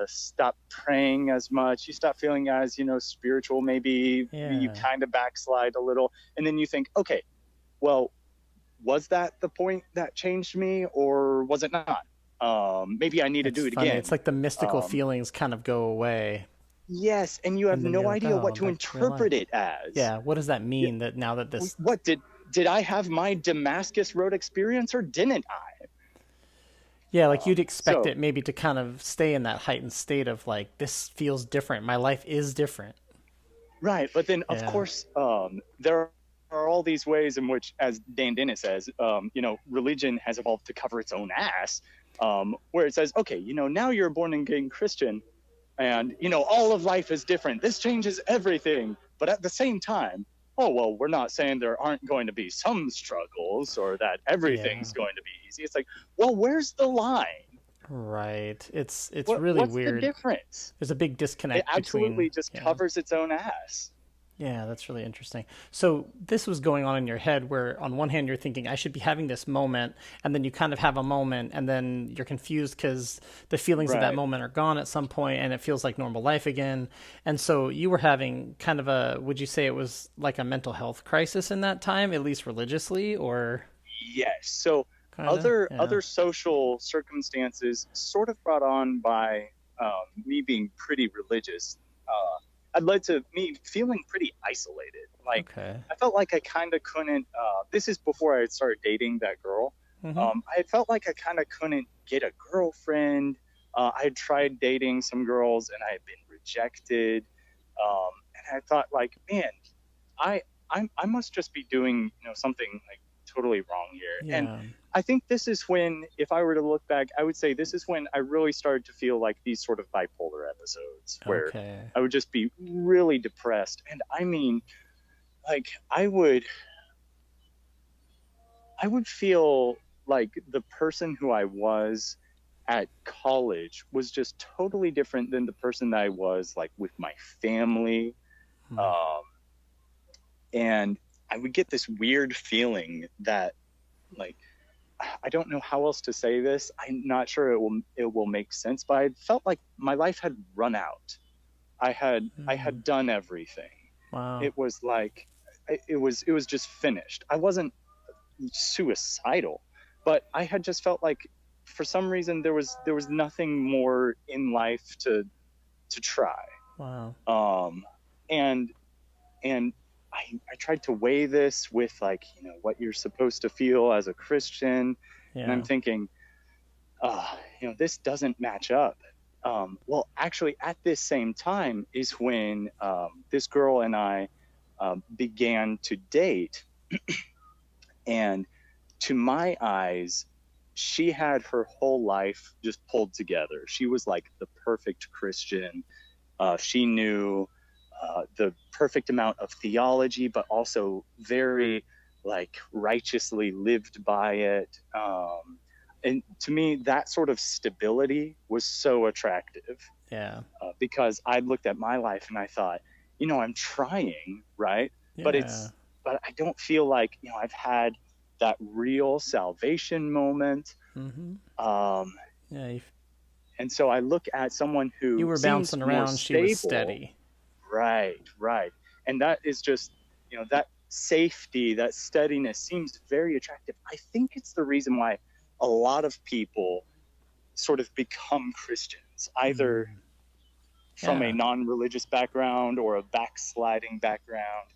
stop praying as much. You stop feeling as spiritual. Maybe you Yeah. kind of backslide a little, and then you think, okay, well, was that the point that changed me, or was it not? Maybe I need to It's do it funny. It's again. like the mystical Um, feelings kind of go away, yes, and you have and then no you're like, idea what oh, to back to real life. interpret it as. Yeah. What does that mean that now that this? What did I have my Damascus Road experience or didn't I? Yeah, like you'd expect So it maybe to kind of stay in that heightened state of like, this feels different. My life is different. right, but then of Yeah. course there are all these ways in which, as Dan Dennett says, religion has evolved to cover its own ass. Where it says, okay, now you're a born again Christian, and all of life is different. This changes everything, but at the same time, oh well, we're not saying there aren't going to be some struggles or that Yeah. everything's going to be easy. It's like, well, where's the line? Right. It's really What's the weird. difference? There's a big It disconnect between, absolutely just yeah. covers its own ass. Yeah, that's really interesting. So this was going on in your head where on one hand you're thinking I should be having this moment, and then you kind of have a moment and then you're confused because the feelings of that Right. moment are gone at some point and it feels like normal life again. And so you were having kind of a, would you say it was like a mental health crisis in that time, at least religiously, or Yes. So kind of? other Yeah. social circumstances, sort of brought on by me being pretty religious, had led to me feeling pretty isolated. Like Okay. I felt like I kind of couldn't. This is before I had started dating that girl. Mm-hmm. I had felt like I kind of couldn't get a girlfriend. I had tried dating some girls and I had been rejected. And I thought, like, man, I must just be doing something like totally wrong here. And Yeah. I think this is when, if I were to look back, I would say this is when I really started to feel like these sort of bipolar episodes where Okay. I would just be really depressed. And I mean, like I would feel like the person who I was at college was just totally different than the person that I was like with my family. Hmm. Um, and I would get this weird feeling that, like, I don't know how else to say this. I'm not sure it will make sense, but I felt like my life had run out. I had done everything. Wow. It was like it was just finished. I wasn't suicidal, but I had just felt like for some reason there was nothing more in life to try. Wow. And and I tried to weigh this with, like, what you're supposed to feel as a Christian, and I'm Yeah. thinking, this doesn't match up. Well, actually, at this same time is when this girl and I began to date, and to my eyes, she had her whole life just pulled together. She was like the perfect Christian. She knew the perfect amount of theology, but also very like righteously lived by it. And to me, that sort of stability was so attractive Yeah. because I looked at my life and I thought, I'm trying, right? But Yeah. but I don't feel like I've had that real salvation moment. Mm-hmm. Um, Yeah. And so I look at someone You who were seems bouncing more around, she was stable. steady. Right, right. And that is just, that safety, that steadiness seems very attractive. I think it's the reason why a lot of people sort of become Christians, either from a Yeah. non-religious background or a backsliding background.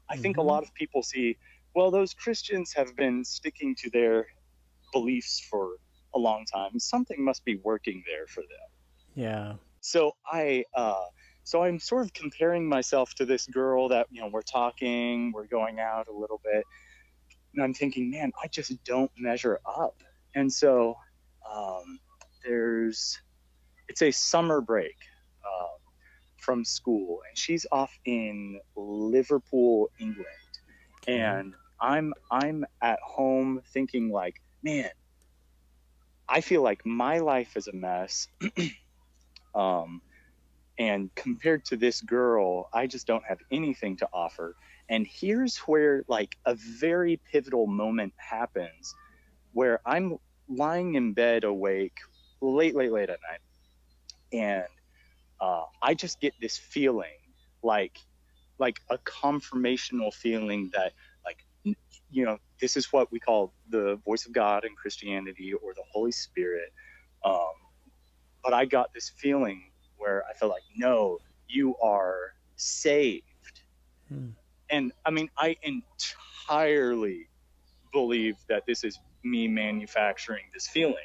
I think a lot of people see, well, those Christians have been sticking to their beliefs for a long time. Something must be working there for them. Yeah. So I'm sort of comparing myself to this girl that, we're talking, we're going out a little bit, and I'm thinking, man, I just don't measure up. And so um, it's a summer break from school, and she's off in Liverpool, England, and I'm at home thinking like, man, I feel like my life is a mess. um, and compared to this girl, I just don't have anything to offer. And here's where like a very pivotal moment happens, where I'm lying in bed awake late at night, and I just get this feeling like a confirmational feeling that, like, this is what we call the voice of God in Christianity, or the Holy Spirit. Um, but I got this feeling where I felt like, no, you are saved. And I mean, I entirely believe that this is me manufacturing this feeling.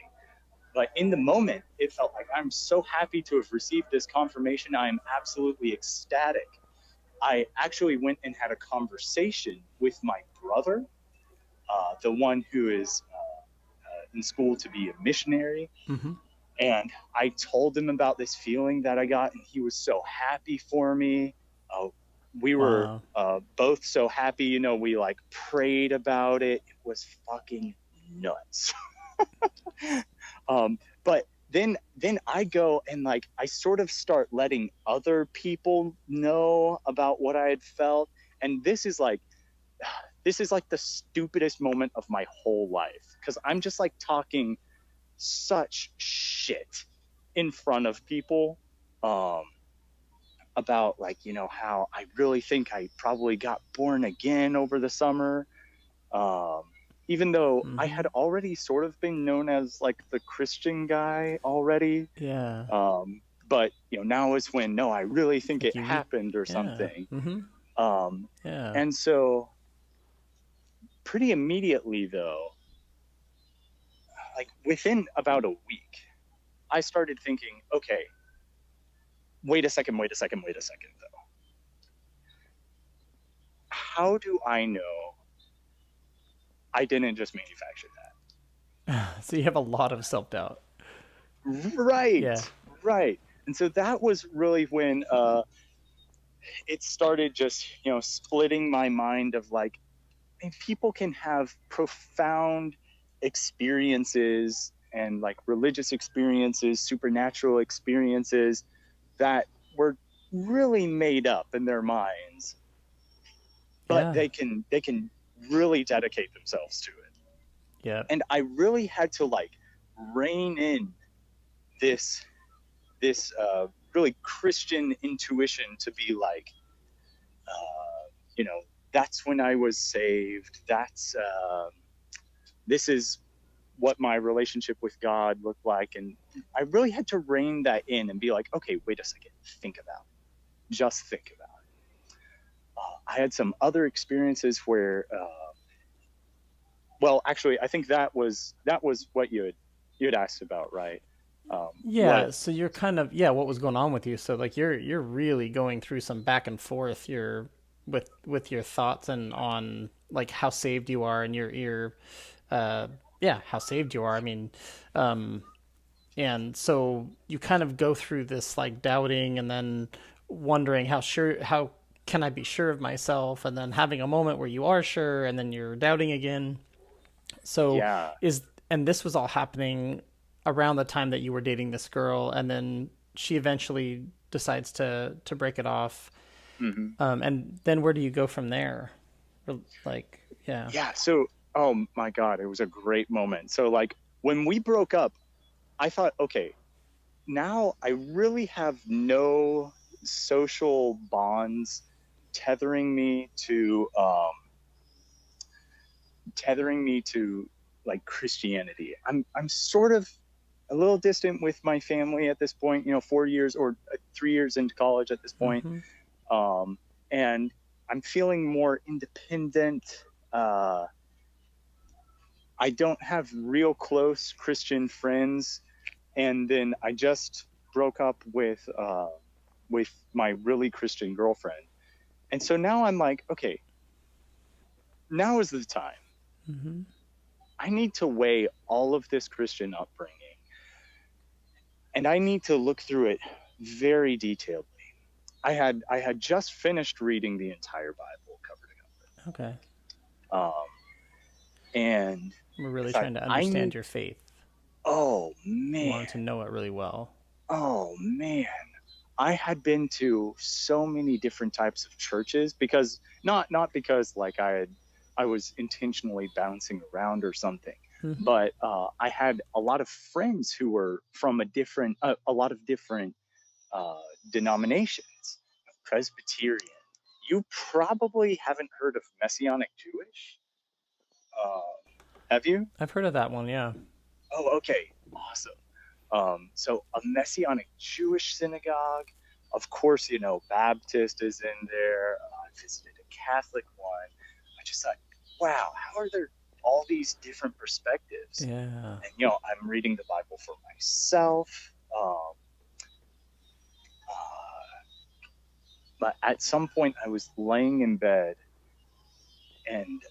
But in the moment, it felt like, I'm so happy to have received this confirmation. I am absolutely ecstatic. I actually went and had a conversation with my brother, the one who is in school to be a missionary. And I told him about this feeling that I got, and he was so happy for me. We were both so happy, we like prayed about it. It was fucking nuts. But then I go and like I sort of start letting other people know about what I had felt, and this is like the stupidest moment of my whole life, because I'm just like talking such shit in front of people about like, how I really think I probably got born again over the summer, even though I had already sort of been known as like the Christian guy already. But now is when, no, I really think like it happened or something. And so pretty immediately though, like within about a week, I started thinking, okay, wait a second though. How do I know I didn't just manufacture that? So you have a lot of self-doubt. Right. And so that was really when it started just, splitting my mind of like, people can have profound experiences and like religious experiences, supernatural experiences that were really made up in their minds, but they can really dedicate themselves to it. And I really had to like rein in this really Christian intuition to be like, that's when I was saved. This is what my relationship with God looked like. And I really had to rein that in and be like, okay, wait a second, think about it. Just think about it. I had some other experiences where, well, actually, I think that was what you had asked about, right? So you're kind of, what was going on with you? So like you're really going through some back and forth. You're with your thoughts and on like how saved you are, and your how saved you are. I mean, and so you kind of go through this like doubting, and then wondering how can I be sure of myself, and then having a moment where you are sure, and then you're doubting again. So and this was all happening around the time that you were dating this girl, and then she eventually decides to break it off. And then where do you go from there? Like, So, oh my God, it was a great moment. So like when we broke up, I thought, okay, now I really have no social bonds tethering me to like Christianity. I'm sort of a little distant with my family at this point, 4 years or 3 years into college at this point. And I'm feeling more independent. I don't have real close Christian friends. And then I just broke up with my really Christian girlfriend. And so now I'm like, okay, now is the time. I need to weigh all of this Christian upbringing, and I need to look through it very detailedly. I had just finished reading the entire Bible cover to Okay. cover. And We're really trying to understand your faith. Oh, man. You wanted to know it really well. Oh, man. I had been to so many different types of churches because not because like I was intentionally bouncing around or something, but I had a lot of friends who were from a lot of different denominations. Presbyterian. You probably haven't heard of Messianic Jewish. Have you? I've heard of that one, yeah. Oh, okay. Awesome. So a Messianic Jewish synagogue, of course, Baptist is in there. I visited a Catholic one. I just thought, wow, how are there all these different perspectives? Yeah. And, I'm reading the Bible for myself. But at some point I was laying in bed, and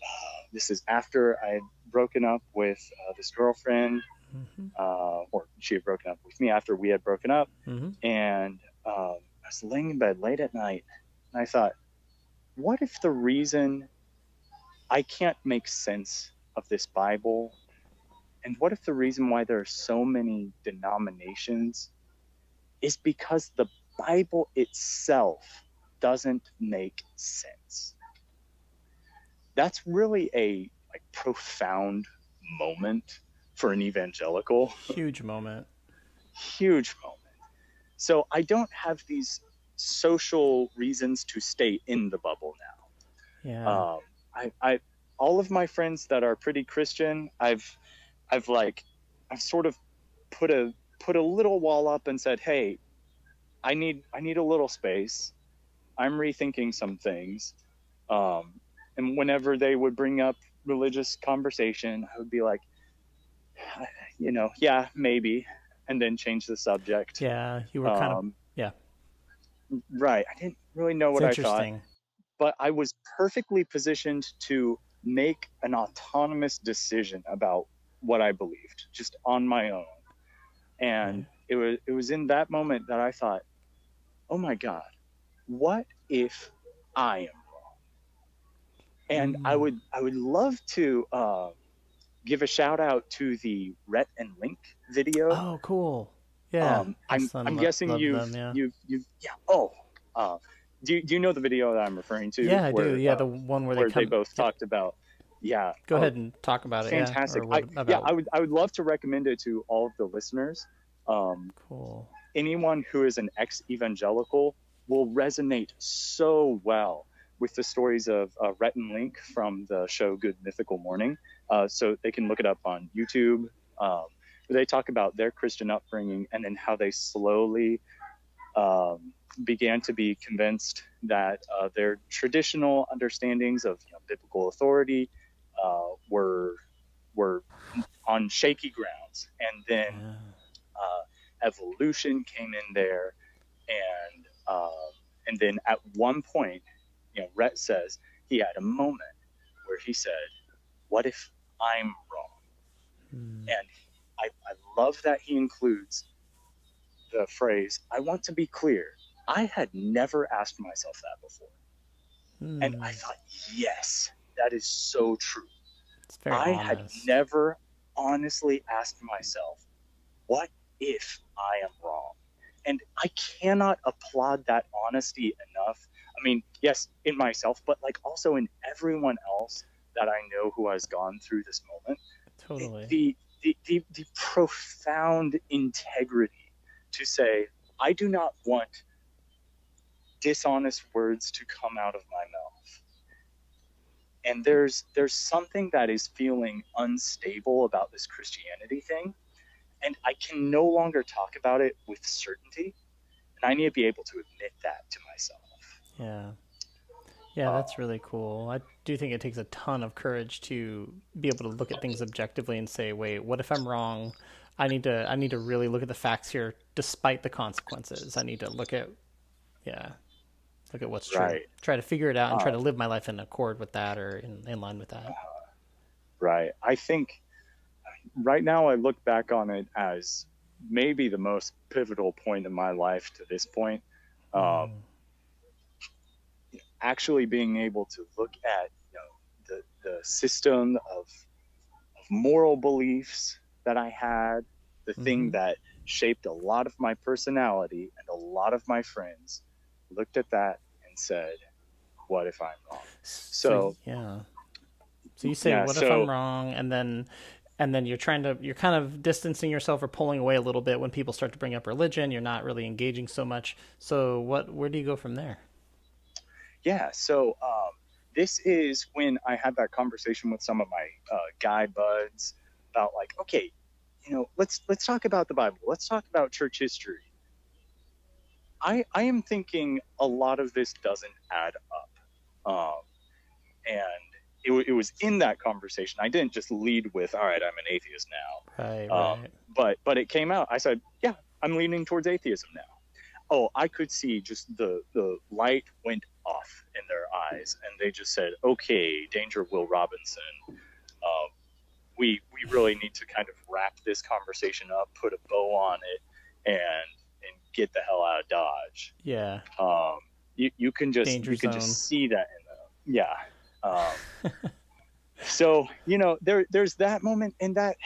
this is after I had broken up with this girlfriend, or she had broken up with me after we had broken up. And I was laying in bed late at night, and I thought, what if the reason I can't make sense of this Bible, and what if the reason why there are so many denominations is because the Bible itself doesn't make sense? That's really a profound moment for an evangelical. Huge moment. So I don't have these social reasons to stay in the bubble now. Yeah. I all of my friends that are pretty Christian, I've sort of put a little wall up and said, hey, I need a little space. I'm rethinking some things. And whenever they would bring up religious conversation, I would be like, yeah, maybe, and then change the subject. Yeah, you were kind of, yeah. Right. I didn't really know what I thought, but I was perfectly positioned to make an autonomous decision about what I believed, just on my own. And it was in that moment that I thought, oh my God, what if I am wrong? And I would love to give a shout out to the Rhett and Link video. Oh, cool. Yeah. I'm guessing you've do you know the video that I'm referring to? Yeah, I do. Yeah, the one where they both talked about. Yeah. Go ahead and talk about it. Fantastic. Yeah, I would love to recommend it to all of the listeners. Cool. Anyone who is an ex-evangelical will resonate so well with the stories of Rhett and Link from the show Good Mythical Morning. So they can look it up on YouTube. They talk about their Christian upbringing and then how they slowly began to be convinced that their traditional understandings of biblical authority were on shaky grounds. And then evolution came in there, and then at one point, Rhett says he had a moment where he said, what if I'm wrong? And I love that he includes the phrase, I want to be clear, I had never asked myself that before. And I thought, yes, that is so true. It's very I honest. had never honestly asked myself, what if I am wrong? And I cannot applaud that honesty enough. I mean, yes, in myself, but also in everyone else that I know who has gone through this moment. Totally. The profound integrity to say, I do not want dishonest words to come out of my mouth. And there's something that is feeling unstable about this Christianity thing, and I can no longer talk about it with certainty, and I need to be able to admit that to myself. Yeah. Yeah, that's really cool. I do think it takes a ton of courage to be able to look at things objectively and say, wait, what if I'm wrong? I need to really look at the facts here despite the consequences. I need to look at what's true. Right. Try to figure it out and try to live my life in accord with that or in line with that. Right. I think right now I look back on it as maybe the most pivotal point in my life to this point. Actually being able to look at the system of moral beliefs that I had, the thing that shaped a lot of my personality and a lot of my friends, looked at that and said, what if I'm wrong? So you say, what if I'm wrong? And then you're kind of distancing yourself or pulling away a little bit when people start to bring up religion. You're not really engaging so much. So where do you go from there? Yeah. So this is when I had that conversation with some of my guy buds about like, okay, let's talk about the Bible. Let's talk about church history. I am thinking a lot of this doesn't add up. And it was in that conversation. I didn't just lead with, all right, I'm an atheist now. Right. But it came out. I said, yeah, I'm leaning towards atheism now. Oh, I could see just the light went off in their eyes, and they just said, okay, Danger Will Robinson, we really need to kind of wrap this conversation up, put a bow on it, and get the hell out of Dodge. Yeah. You can just just see that in the so there's that moment, and that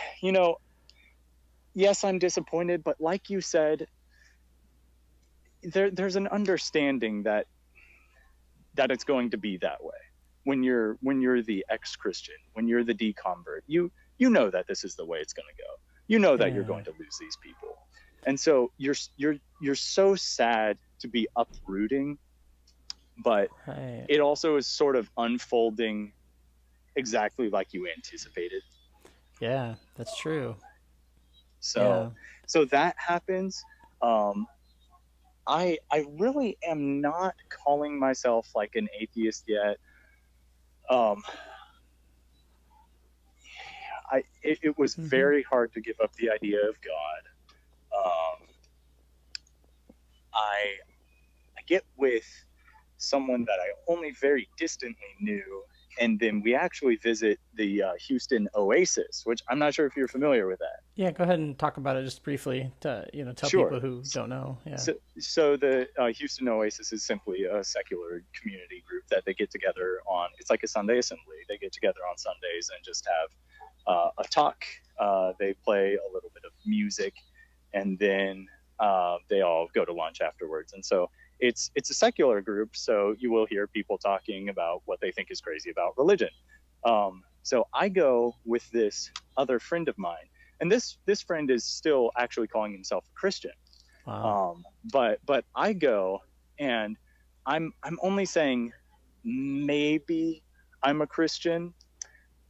yes, I'm disappointed, but like you said, there's an understanding that it's going to be that way when you're the ex-Christian, when you're the deconvert. You know that this is the way it's going to go. That you're going to lose these people, and so you're so sad to be uprooting, but it also is sort of unfolding exactly like you anticipated. Yeah, that's true. So that happens. I really am not calling myself like an atheist yet. It was very hard to give up the idea of God. I get with someone that I only very distantly knew, and then we actually visit the Houston Oasis, which I'm not sure if you're familiar with that. Yeah, go ahead and talk about it just briefly to tell people who don't know. Yeah. So the Houston Oasis is simply a secular community group that they get together on. It's like a Sunday assembly. They get together on Sundays and just have a talk. They play a little bit of music, and then they all go to lunch afterwards. And so it's a secular group, so you will hear people talking about what they think is crazy about religion. So I go with this other friend of mine, and this friend is still actually calling himself a Christian. Wow. But I go, and I'm only saying maybe I'm a Christian.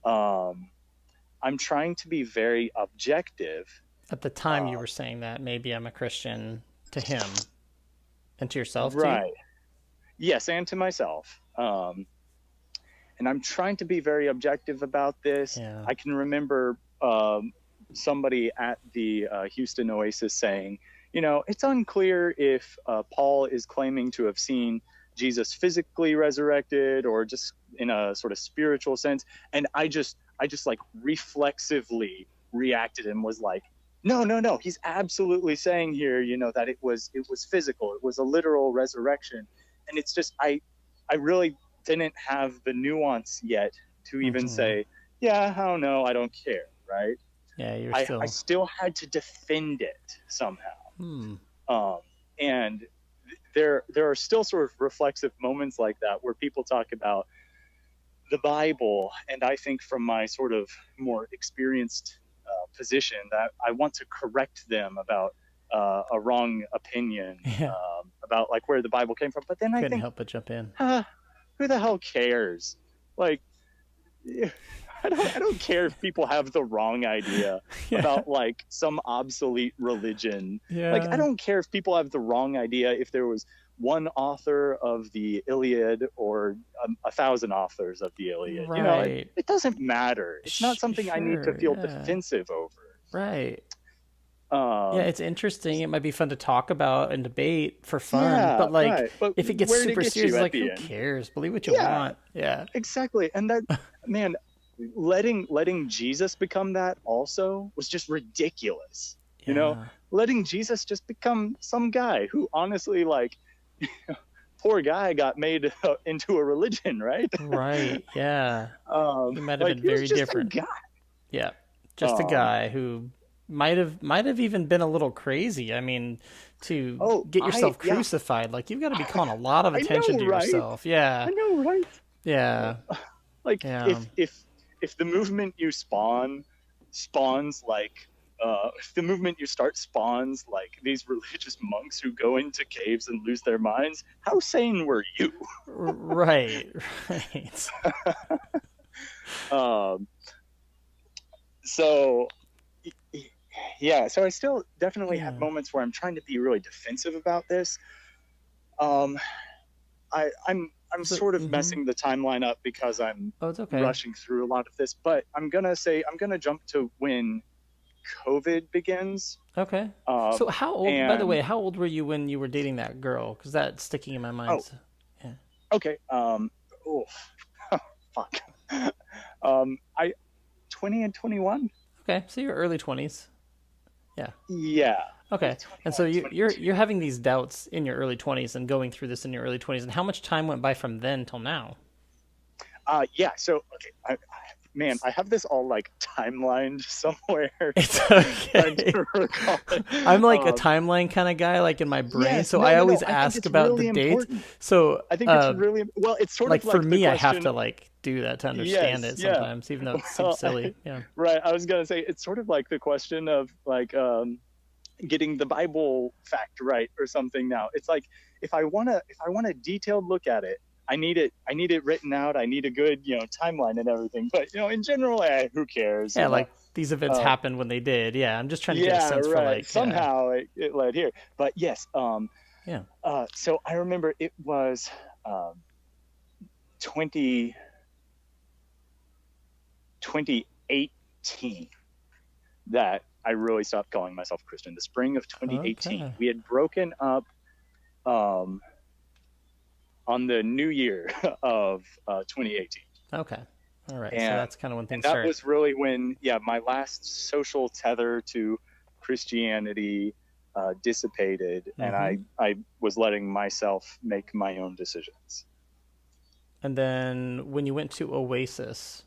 I'm trying to be very objective. At the time you were saying that maybe I'm a Christian to him. And to yourself, right? Too? Yes, and to myself. And I'm trying to be very objective about this. Yeah. I can remember somebody at the Houston Oasis saying, it's unclear if Paul is claiming to have seen Jesus physically resurrected or just in a sort of spiritual sense. And I just like reflexively reacted and was like, no, he's absolutely saying here, that it was physical. It was a literal resurrection. And it's just, I really didn't have the nuance yet to even say, yeah, I don't know, I don't care, right? Yeah, I still had to defend it somehow. And there are still sort of reflexive moments like that where people talk about the Bible, and I think from my sort of more experienced position that I want to correct them about, a wrong opinion Yeah. about like where the Bible came from. But then I Couldn't think, help but jump in. who the hell cares? Like, I don't care if people have the wrong idea Yeah. about like some obsolete religion. Like, I Yeah. don't care if people have the wrong idea if there was one author of the Iliad or 1,000 authors of the Iliad. You know, Right. it doesn't matter. It's not something I need to Sure. feel Yeah. defensive over. Right. Yeah, it's interesting. It might be fun to talk about and debate for fun, Yeah, but like right. But if it gets where did it super get serious, you at like the who end? cares? Believe what you Yeah. want. Yeah. Exactly. And that, man, letting Jesus become that also was just ridiculous. You know, Yeah. letting Jesus just become some guy who honestly, like, poor guy got made into a religion, right? Right. Yeah. He might have Like, been he was very just different. a guy. Yeah. Just a guy who might have even been a little crazy. I mean, to Oh, get yourself yeah, crucified, like you've got to be calling a lot of I attention know, to right? yourself. I Yeah. know, right? Yeah. Like, Yeah. if the movement you spawns like if the movement you start spawns like these religious monks who go into caves and lose their minds, how sane were you? Right. Right. um so yeah, so I still definitely have Yeah. moments where I'm trying to be really defensive about this. um I'm So, sort of messing the timeline up because I'm Oh, it's okay. rushing through a lot of this, but I'm gonna jump to when COVID begins. Okay. Um, So how old, by the and way, how old were you when you were dating that girl? Because that's sticking in my mind. oh, So, yeah. okay. Oh, fuck. I 20 and 21. Okay. So you're early 20s. Yeah. Yeah, Okay. And so 21, you're 22. having these doubts in your early 20s and going through this in your early 20s. And how much time went by from then till now? Yeah. So okay, man, I have this all like timelined somewhere. It's Trying okay. to recall it. I'm like a timeline kind of guy, like in my brain. Yes, So no, I no, no. always I think ask it's about the really dates. important. So, I think it's really well. It's sort like of for like the me, I have question. to like do that to understand Yes, it yeah. sometimes, even though it Well, seems silly. Yeah. right. I was gonna say it's sort of like the question of like getting the Bible fact right or something. Now it's like if I want a detailed look at it, I need it written out. I need a good timeline and everything. But in general, who cares? Yeah, like these events Uh, happened when they did. Yeah, I'm just trying to get a yeah, sense for right. like, yeah, Somehow it led here. But yes. yeah. So I remember it was 20 2018 that I really stopped calling myself Christian. The spring of 2018. Okay. We had broken up on the new year of 2018. Okay. All right. So And, that's kind of when and things that start. was really when, my last social tether to Christianity dissipated, and I was letting myself make my own decisions. And then when you went to Oasis,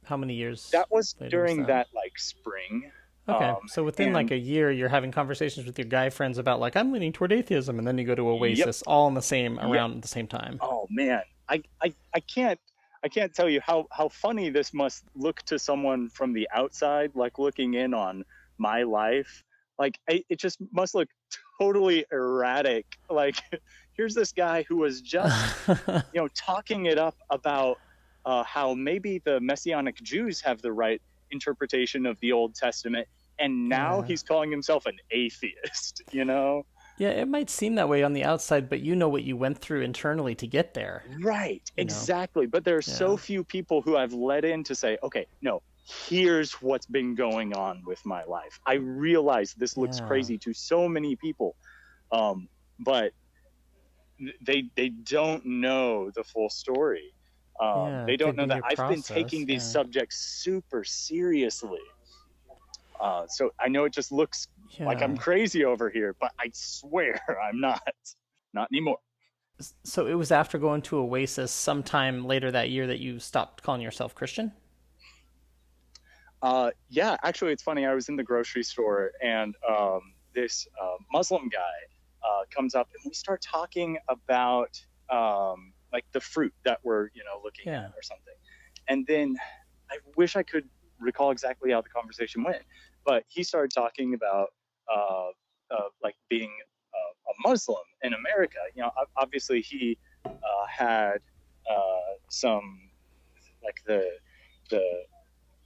how many years That was later during was that? that like spring. Okay. So within like and a year, you're having conversations with your guy friends about like, I'm leaning toward atheism. And then you go to Yep. Oasis all in the same, around the same time. Oh man, I can't tell you how funny this must look to someone from the outside, like looking in on my life. Like it just must look totally erratic. Like here's this guy who was just talking it up about how maybe the Messianic Jews have the right interpretation of the Old Testament, and now Yeah. he's calling himself an atheist. Yeah, it might seem that way on the outside, but you know what you went through internally to get there. Right, You know? exactly. But there are so Yeah. few people who I've let in to say, okay, no, here's what's been going on with my life. I realize this looks Yeah. crazy to so many people, but they don't know the full story. Yeah, They don't they've know been that your I've been process. taking these Yeah. subjects super seriously. So I know it just looks like I'm Yeah. crazy over here, but I swear I'm not. Not anymore. So it was after going to Oasis sometime later that year that you stopped calling yourself Christian? Yeah, actually, it's funny. I was in the grocery store, and this Muslim guy comes up, and we start talking about like the fruit that we're looking Yeah. at or something. And then I wish I could recall exactly how the conversation went, but he started talking about like Muslim in America. You know, obviously he had some, like the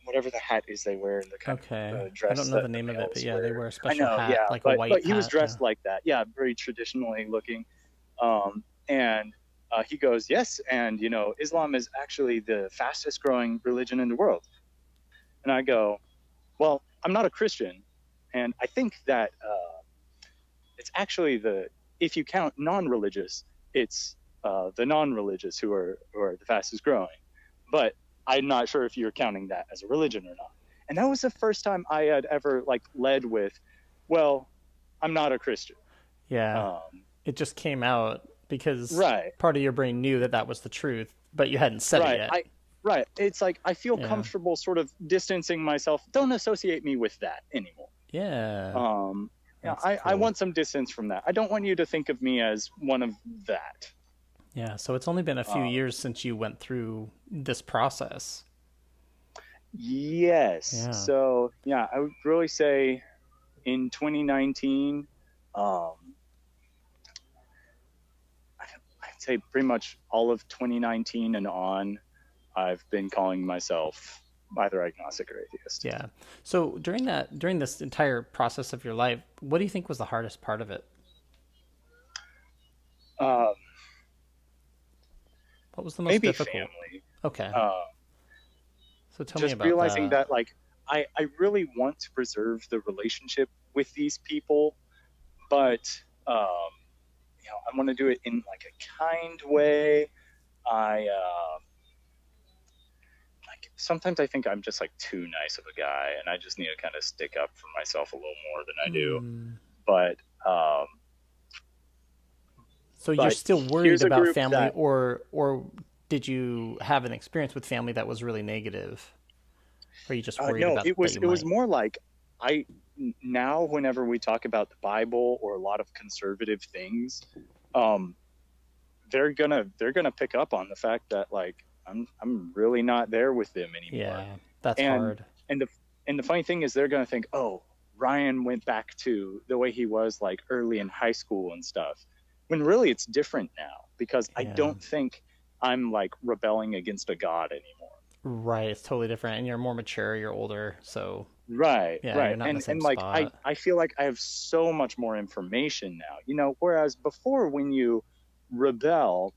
whatever the hat is they wear, the kind Okay. of I dress don't know that the name the of it, but males yeah, they wear. wear a I special know, hat, yeah, like a but white he was hat. Yeah. dressed like that, yeah, very traditionally looking. And he goes, yes, and you know, Islam is actually the fastest growing religion in the world. And I go, well, I'm not a Christian, and I think that it's actually if you count non-religious, it's the non-religious who are the fastest growing. But I'm not sure if you're counting that as a religion or not. And that was the first time I had ever like led with, well, I'm not a Christian. Yeah. Um, It just came out because right, part of your brain knew that that was the truth, but you hadn't said it right. yet. Right. It's like I feel Yeah. comfortable sort of distancing myself. Don't associate me with that anymore. Yeah. Um, yeah, That's I cool. want some distance from that. I don't want you to think of me as one of that. Yeah. So it's only been a few Um, years since you went through this process. yes. Yeah. So, yeah, I would really say in 2019, um, I'd say pretty much all of 2019 and on, I've been calling myself either agnostic or atheist. Yeah. So during this entire process of your life, what do you think was the hardest part of it? Um, What was the most Maybe difficult? family. Okay. Uh, So tell me just about realizing that. that, like, I really want to preserve the relationship with these people, but you know, I want to do it in like a kind way. I like sometimes I think I'm just like too nice of a guy, and I just need to kind of stick up for myself a little more than I do. Hmm. But So you're but still worried here's a about group family, that or did you have an experience with family that was really negative? Or are you just worried no, about that you it was might? more like I now whenever we talk about the Bible or a lot of conservative things, um, they're gonna pick up on the fact that like I'm really not there with them anymore. Yeah, that's And hard. and the funny thing is they're gonna think, oh, Ryan went back to the way he was like early in high school and stuff. When really it's different now because I Yeah. don't think I'm like rebelling against a god anymore. Right, it's totally different. And you're more mature, you're older, so Right, yeah, you're right. not in the same And like spot. I feel like I have so much more information now. You know, whereas before when you rebel,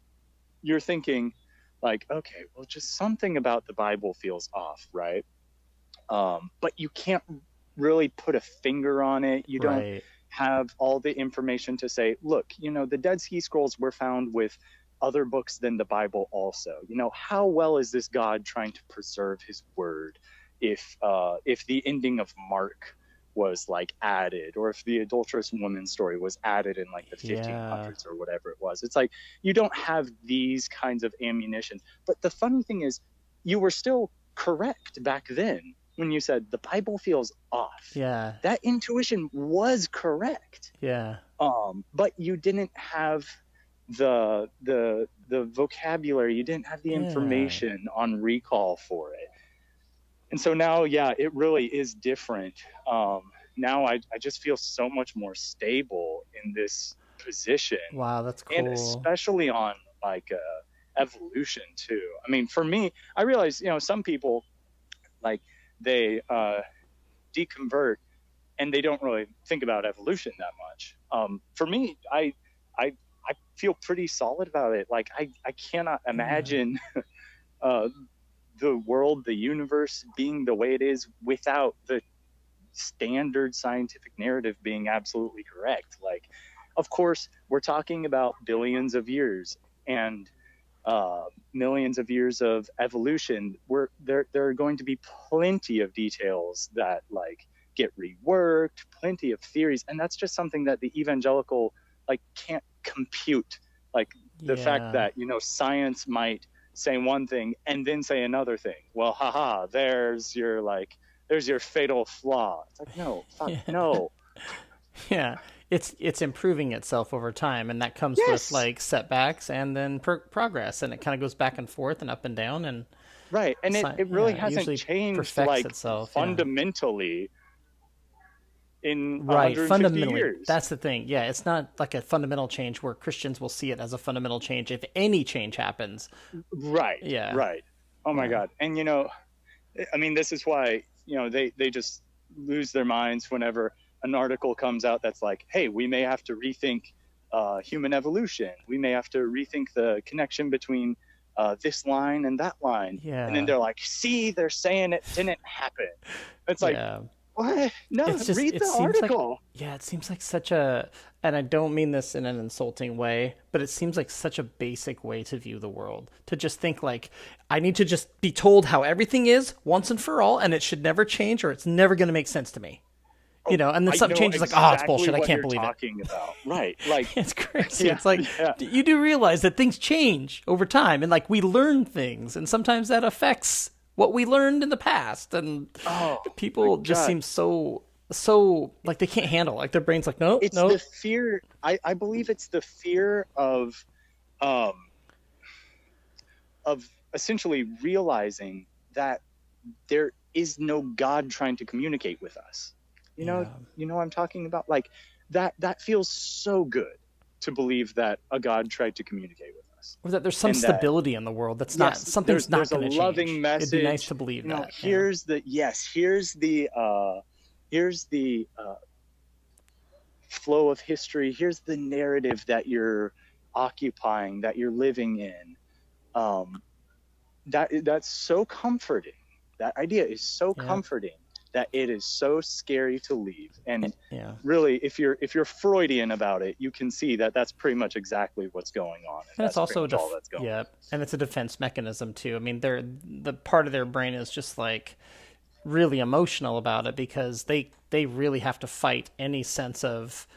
you're thinking like, okay, well just something about the Bible feels off, right? But you can't really put a finger on it. You don't Right. have all the information to say, look, you know, the Dead Sea Scrolls were found with other books than the Bible also. You know, how well is this God trying to preserve his word if the ending of Mark was like added, or if the adulterous woman story was added in like the Yeah. 1500s or whatever it was. It's like you don't have these kinds of ammunition. But the funny thing is you were still correct back then when you said the Bible feels off. Yeah. That intuition was correct. Yeah. But you didn't have the vocabulary, you didn't have the Yeah. information on recall for it. And so now, yeah, it really is different. Now I just feel so much more stable in this position, Wow, that's and cool. especially on like evolution too. I mean, for me, I realize, you know, some people like they deconvert and they don't really think about evolution that much. For me, I I feel pretty solid about it. Like I cannot Yeah. imagine uh, the world, the universe being the way it is without the standard scientific narrative being absolutely correct. Like, of course, we're talking about billions of years and millions of years of evolution. There are going to be plenty of details that like get reworked, plenty of theories, and that's just something that the evangelical like can't compute. Like the fact Yeah. that, you know, science might say one thing and then say another thing. Well, haha, there's your fatal flaw. It's like, no, fuck, Yeah. no. Yeah. It's improving itself over time, and that comes with Yes, like setbacks and then progress, and it kind of goes back and forth and up and down, and right. And it really yeah, it hasn't usually changed perfects like itself. Yeah. fundamentally. in Right, 150 fundamentally, years. that's the thing. Yeah, it's not like a fundamental change where Christians will see it as a fundamental change if any change happens. Right, Yeah, right. Oh my yeah, God. And I mean, this is why, they just lose their minds whenever an article comes out that's like, hey, we may have to rethink human evolution. We may have to rethink the connection between this line and that line. And then yeah, they're like, see, they're saying it didn't happen. It's like, yeah. what? No, It's just, read it the seems like, article. yeah, it seems like such a, and I don't mean this in an insulting way, but it seems like such a basic way to view the world. To just think like, I need to just be told how everything is once and for all, and it should never change or it's never going to make sense to me. And then I something know changes like, oh, it's exactly bullshit. I what can't you're believe it. talking about. Right. Like, It's crazy. yeah, It's like, yeah. you do realize that things change over time and like we learn things and sometimes that affects what we learned in the past. And Oh people my just God. seem so like they can't handle it. Like their brain's like, no, It's no. the fear. I believe it's the fear um, of essentially realizing that there is no God trying to communicate with us. Yeah. You know what I'm talking about? Like that feels so good to believe that a God tried to communicate with us. Or that there's some And that, stability in the world that's not, yes, something's not there's a going to loving change. message. It'd be nice to believe that. Here's the flow of history. Here's the narrative that you're occupying, that you're living in. That's so comforting. That idea is so comforting that it is so scary to leave. And Yeah. really, if you're Freudian about it, you can see that that's pretty much exactly what's going on. And it's also all that's going on. and it's a defense mechanism too. I mean, the part of their brain is just like really emotional about it because they really have to fight any sense of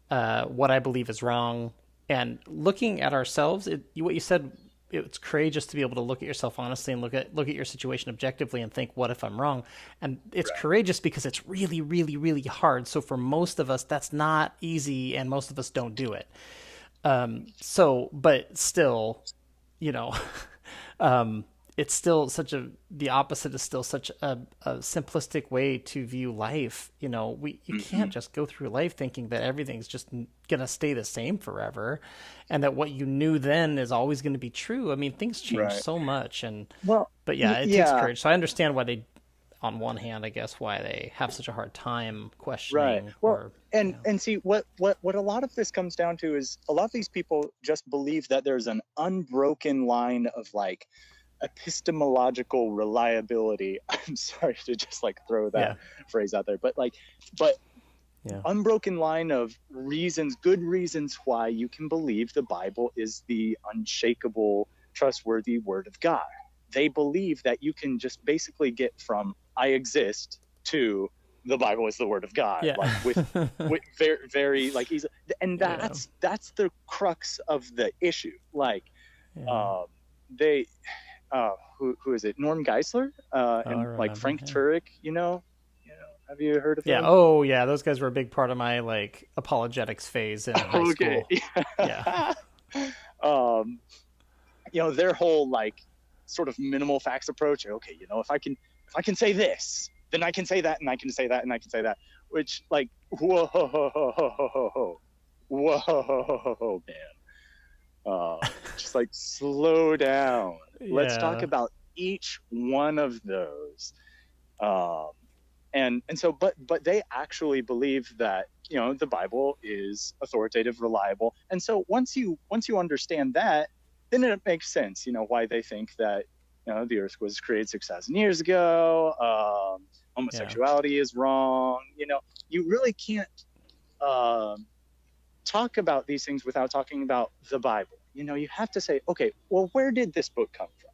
what I believe is wrong. And looking at ourselves, what you said, it's courageous to be able to look at yourself honestly and look at your situation objectively and think, what if I'm wrong? And it's courageous because it's really, really, really hard. So for most of us, that's not easy, and most of us don't do it. But still, it's still the opposite is still such a simplistic way to view life. You can't just go through life thinking that everything's just going to stay the same forever and that what you knew then is always going to be true. I mean, things change so much. But yeah, it takes courage. So I understand why they, on one hand, I guess, why they have such a hard time questioning. Right. Well, and see what a lot of this comes down to is a lot of these people just believe that there's an unbroken line of like epistemological reliability. I'm sorry to just like throw that phrase out there, but unbroken line of good reasons why you can believe the Bible is the unshakable, trustworthy word of God. They believe that you can just basically get from I exist to the Bible is the word of God, like with very, very like easy. And that's the crux of the issue. Like, who is it? Norm Geisler and like Frank Turek. Have you heard of him? Yeah. Oh, yeah. Those guys were a big part of my like apologetics phase in high school. Yeah. Their whole like sort of minimal facts approach. Okay, if I can say this, then I can say that, and I can say that, and I can say that. Which like whoa, man. Just like slow down. Let's talk about each one of those. And so, but they actually believe that, the Bible is authoritative, reliable. And so once you understand that, then it makes sense, why they think that, the earth was created 6,000 years ago. Homosexuality is wrong. You really can't talk about these things without talking about the Bible. You have to say, okay, well, where did this book come from?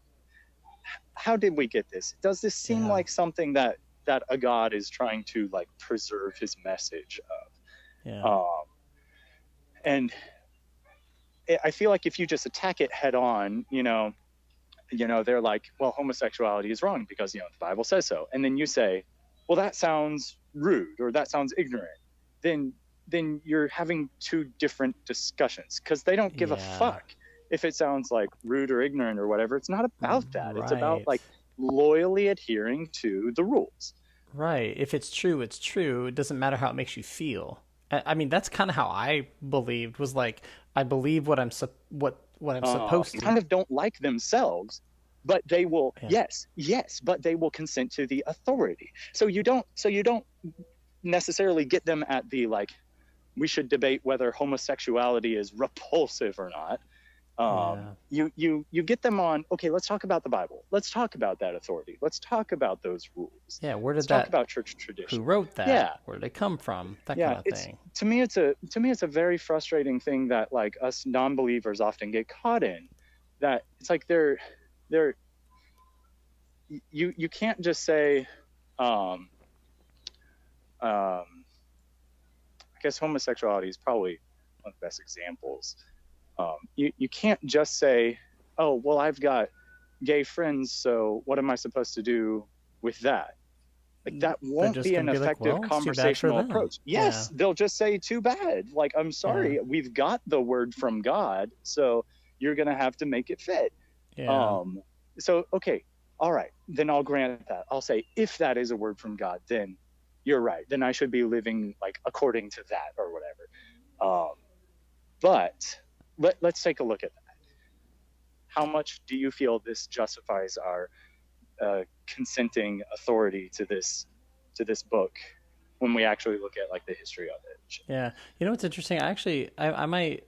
How did we get this? Does this seem like something that a God is trying to like preserve his message of? And I feel like if you just attack it head on, they're like, well, homosexuality is wrong because, the Bible says so. And then you say, well, that sounds rude or that sounds ignorant. Then you're having two different discussions because they don't give a fuck if it sounds like rude or ignorant or whatever. It's not about that. It's about like loyally adhering to the rules. Right. If it's true, it's true. It doesn't matter how it makes you feel. I mean, that's kind of how I believed, was like, I believe what what I'm supposed to. Kind of don't like themselves, but they will, Yeah. yes, but they will consent to the authority. So you don't necessarily get them at the, like, we should debate whether homosexuality is repulsive or not. You get them on, okay, let's talk about the Bible. Let's talk about that authority. Let's talk about those rules. Yeah, where did Let's that talk about church tradition. who wrote that? Yeah. Where did it come from? That Yeah, kind of thing. to me it's a very frustrating thing that, like, us non-believers often get caught in. That it's like you can't just say I guess homosexuality is probably one of the best examples. You can't just say, oh, well, I've got gay friends, so what am I supposed to do with that? Like, that won't be an effective conversational approach. Yes, yeah. They'll just say, too bad. Like, I'm sorry, we've got the word from God, so you're going to have to make it fit. Yeah. So, okay, all right, then I'll grant that. I'll say, if that is a word from God, then you're right. Then I should be living, like, according to that or whatever. But let's take a look at that. How much do you feel this justifies our consenting authority to this book when we actually look at, like, the history of it? Yeah, you know what's interesting? I might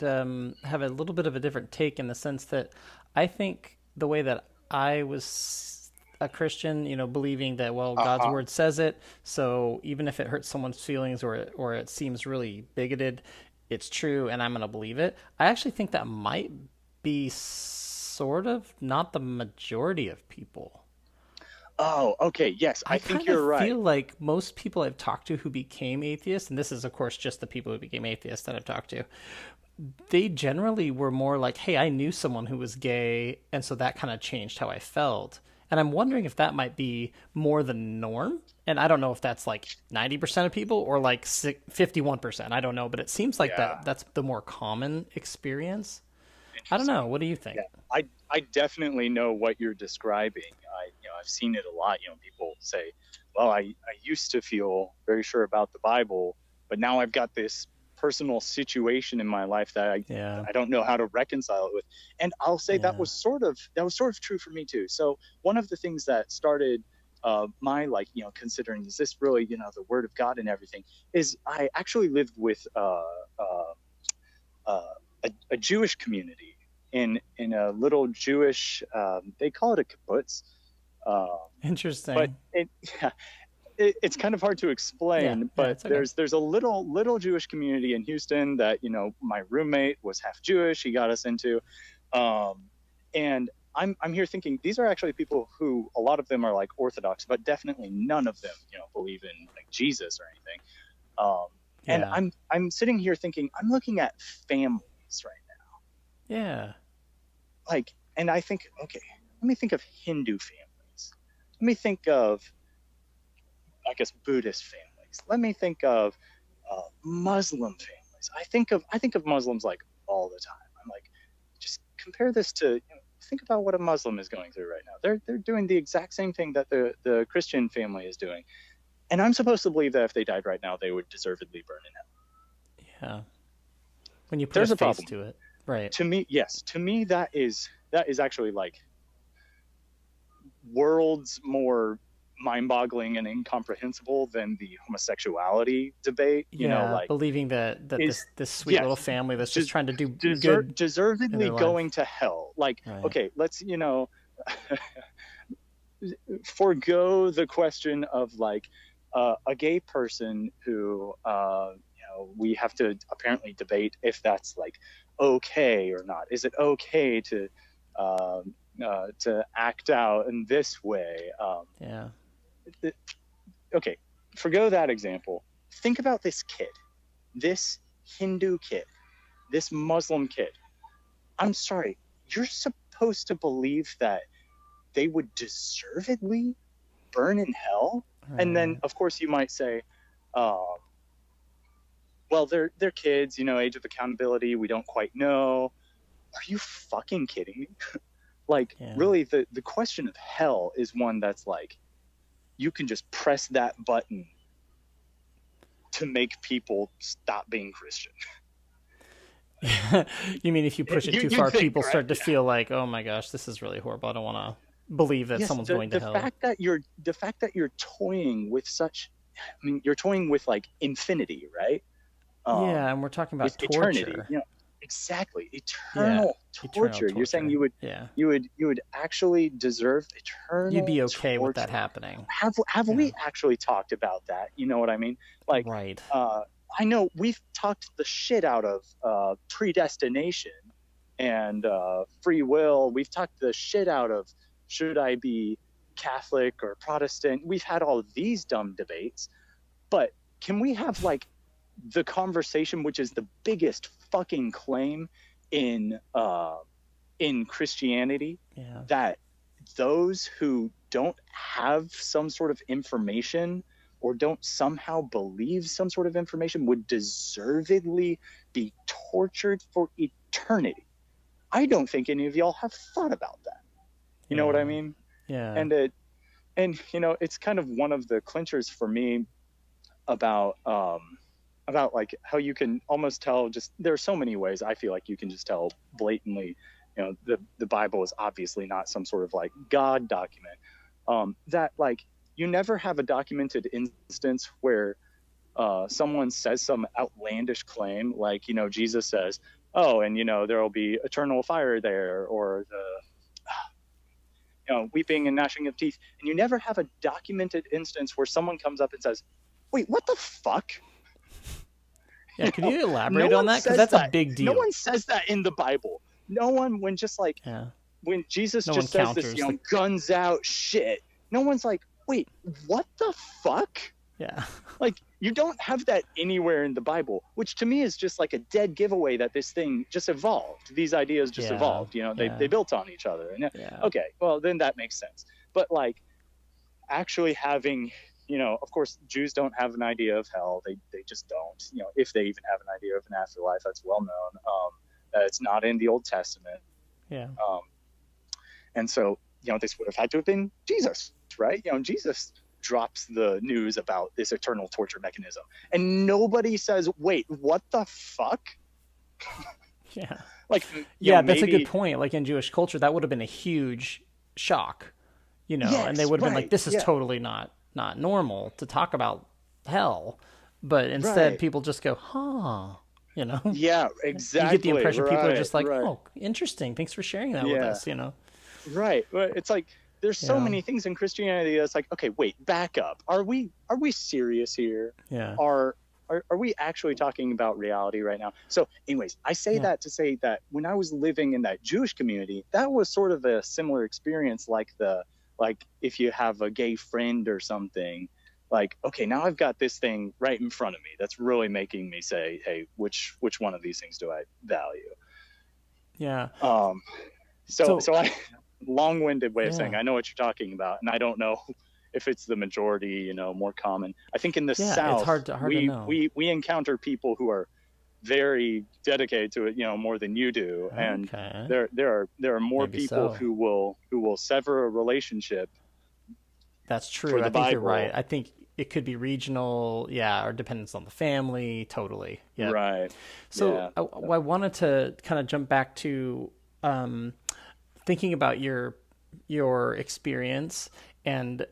have a little bit of a different take, in the sense that I think the way that I was a Christian, you know, believing that, well, God's word says it, so even if it hurts someone's feelings or it seems really bigoted, it's true, and I'm going to believe it. I actually think that might be sort of not the majority of people. Oh, okay, yes, I think you're right. I feel like most people I've talked to who became atheists, and this is, of course, just the people who became atheists that I've talked to, they generally were more like, hey, I knew someone who was gay, and so that kind of changed how I felt. And I'm wondering if that might be more the norm. And I don't know if that's like 90% of people or like 51%. I don't know, but it seems like that's the more common experience. I don't know. What do you think? Yeah, I definitely know what you're describing. I've seen it a lot. People say, well, I used to feel very sure about the Bible, but now I've got this personal situation in my life that I don't know how to reconcile it with. And I'll say that was sort of true for me too. So one of the things that started my, like, considering, is this really, the word of God and everything, is I actually lived with a Jewish community in a little Jewish, they call it a kibbutz. Interesting. But it's kind of hard to explain, but okay. There's a little Jewish community in Houston that, my roommate was half Jewish. He got us into, and I'm here thinking these are actually people who, a lot of them are like Orthodox, but definitely none of them, believe in, like, Jesus or anything. And I'm sitting here thinking, I'm looking at families right now. Yeah. Like, and I think, okay, let me think of Hindu families. Let me think of, I guess, Buddhist families. Let me think of Muslim families. I think of Muslims, like, all the time. I'm like, just compare this to, think about what a Muslim is going through right now. They're doing the exact same thing that the Christian family is doing. And I'm supposed to believe that if they died right now, they would deservedly burn in hell. Yeah. When you put a face to it. Right. To me, yes. To me, that is actually, like, worlds more mind-boggling and incomprehensible than the homosexuality debate. Believing that this sweet little family that's just trying to do good, deservedly going to hell. Like, right. Okay, let's forego the question of, like, a gay person who we have to apparently debate if that's, like, okay or not. Is it okay to act out in this way? Okay, forgo that example. Think about this kid, this Hindu kid, this Muslim kid. I'm sorry, you're supposed to believe that they would deservedly burn in hell? And then, of course, you might say, well, they're kids, age of accountability, we don't quite know. Are you fucking kidding me? Like, really, the question of hell is one that's, like, you can just press that button to make people stop being Christian. You mean if you push it too You'd far, think, people right? start to feel like, oh my gosh, this is really horrible. I don't want to believe that Yes, someone's going to the hell. fact that you're toying with such, I mean, you're toying with like infinity, right? Yeah, and we're talking With about eternity, torture. Exactly, Yeah, eternal eternal torture. You're saying torture. you would, Yeah, you would actually deserve you'd eternal be okay with that torture. happening. Have Yeah, we actually talked about that? You know what I mean? Like, right. I know we've talked the shit out of predestination and free will. We've talked the shit out of should I be Catholic or Protestant. We've had all of these dumb debates, but can we have like the conversation, which is the biggest fucking claim in Christianity, Yeah, that those who don't have some sort of information or don't somehow believe some sort of information would deservedly be tortured for eternity. I don't think any of y'all have thought about that. You know what yeah, I mean? yeah, And it's kind of one of the clinchers for me about like how you can almost tell, just there are so many ways I feel like you can just tell blatantly, the Bible is obviously not some sort of like God document, that like you never have a documented instance where someone says some outlandish claim like, Jesus says, oh, and there will be eternal fire there, or the weeping and gnashing of teeth, and you never have a documented instance where someone comes up and says, wait, what the fuck? yeah. Could you No elaborate on one that? Because says that's a that. big No deal. one says that in the Bible. No one, when just like, Yeah, when Jesus no one just says this, counters the. guns out shit, no one's like, wait, what the fuck? Yeah, Like, you don't have that anywhere in the Bible, which to me is just like a dead giveaway that this thing just evolved. These ideas just yeah, evolved, yeah, they built on each other. And yeah, okay, well, then that makes sense. But like, actually having, of course, Jews don't have an idea of hell. They just don't. If they even have an idea of an afterlife, that's well known. It's not in the Old Testament. yeah, And so, this would have had to have been Jesus, right? Jesus drops the news about this eternal torture mechanism, and nobody says, wait, what the fuck? yeah. Like, Yeah, that's a maybe, good point. Like in Jewish culture, that would have been a huge shock, and they yes, would have been like, right, "This is yeah, totally not normal to talk about hell," but instead, right, people just go, "Huh," you know. yeah, You get the exactly, impression people are right, just like, right, "Oh, interesting. Thanks for sharing that with yeah, us," right. But it's like there's so Yeah, many things in Christianity that's like, okay, wait, back up. Are we serious here? yeah, Are we actually talking about reality right now? So anyways, I say yeah. that to say that when I was living in that Jewish community, that was sort of a similar experience, like if you have a gay friend or something, like, okay, now I've got this thing right in front of me that's really making me say, hey, which one of these things do I value? Yeah. Um, so So, I long-winded way of saying yeah, I know what you're talking about, and I don't know if it's the majority, more common. I think in the yeah. It's South, hard to know. we encounter people who are very dedicated to it, more than you do, and Okay, there are more maybe people so. who will sever a relationship That's for true. I the think you're right. Bible. I think it could be regional, yeah, or dependence on the family. Totally. Yep. Right. So Yeah. I wanted to kind of jump back to um, thinking about your experience, and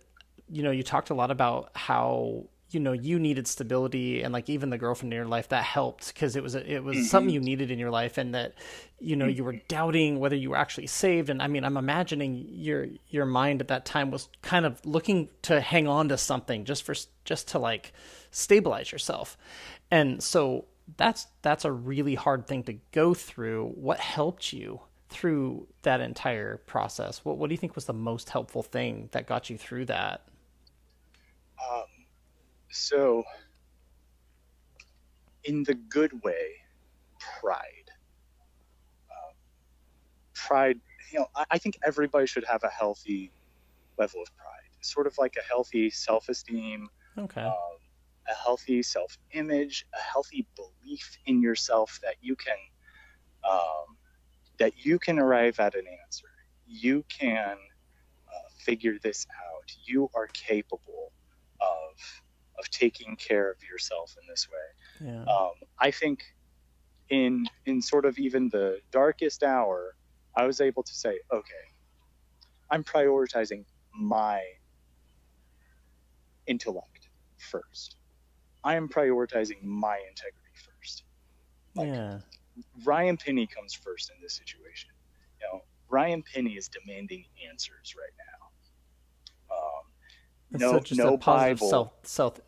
you talked a lot about how you needed stability, and like even the girlfriend in your life that helped because it was something Hmm. you needed in your life, and that you were doubting whether you were actually saved. And I mean, I'm imagining your mind at that time was kind of looking to hang on to something just to like stabilize yourself. And so that's a really hard thing to go through. What helped you through that entire process? What do you think was the most helpful thing that got you through that? So in the good way, pride. Pride, I think everybody should have a healthy level of pride, sort of like a healthy self-esteem, Okay. um, a healthy self-image, a healthy belief in yourself um, that you can arrive at an answer. You can figure this out. you are capable of taking care of yourself in this way. Yeah. I think in sort of even the darkest hour, I was able to say, okay, I'm prioritizing my intellect first. I am prioritizing my integrity first. Like, Yeah. Ryan Penney comes first in this situation. Ryan Penney is demanding answers right now. And so just a No positive Bible.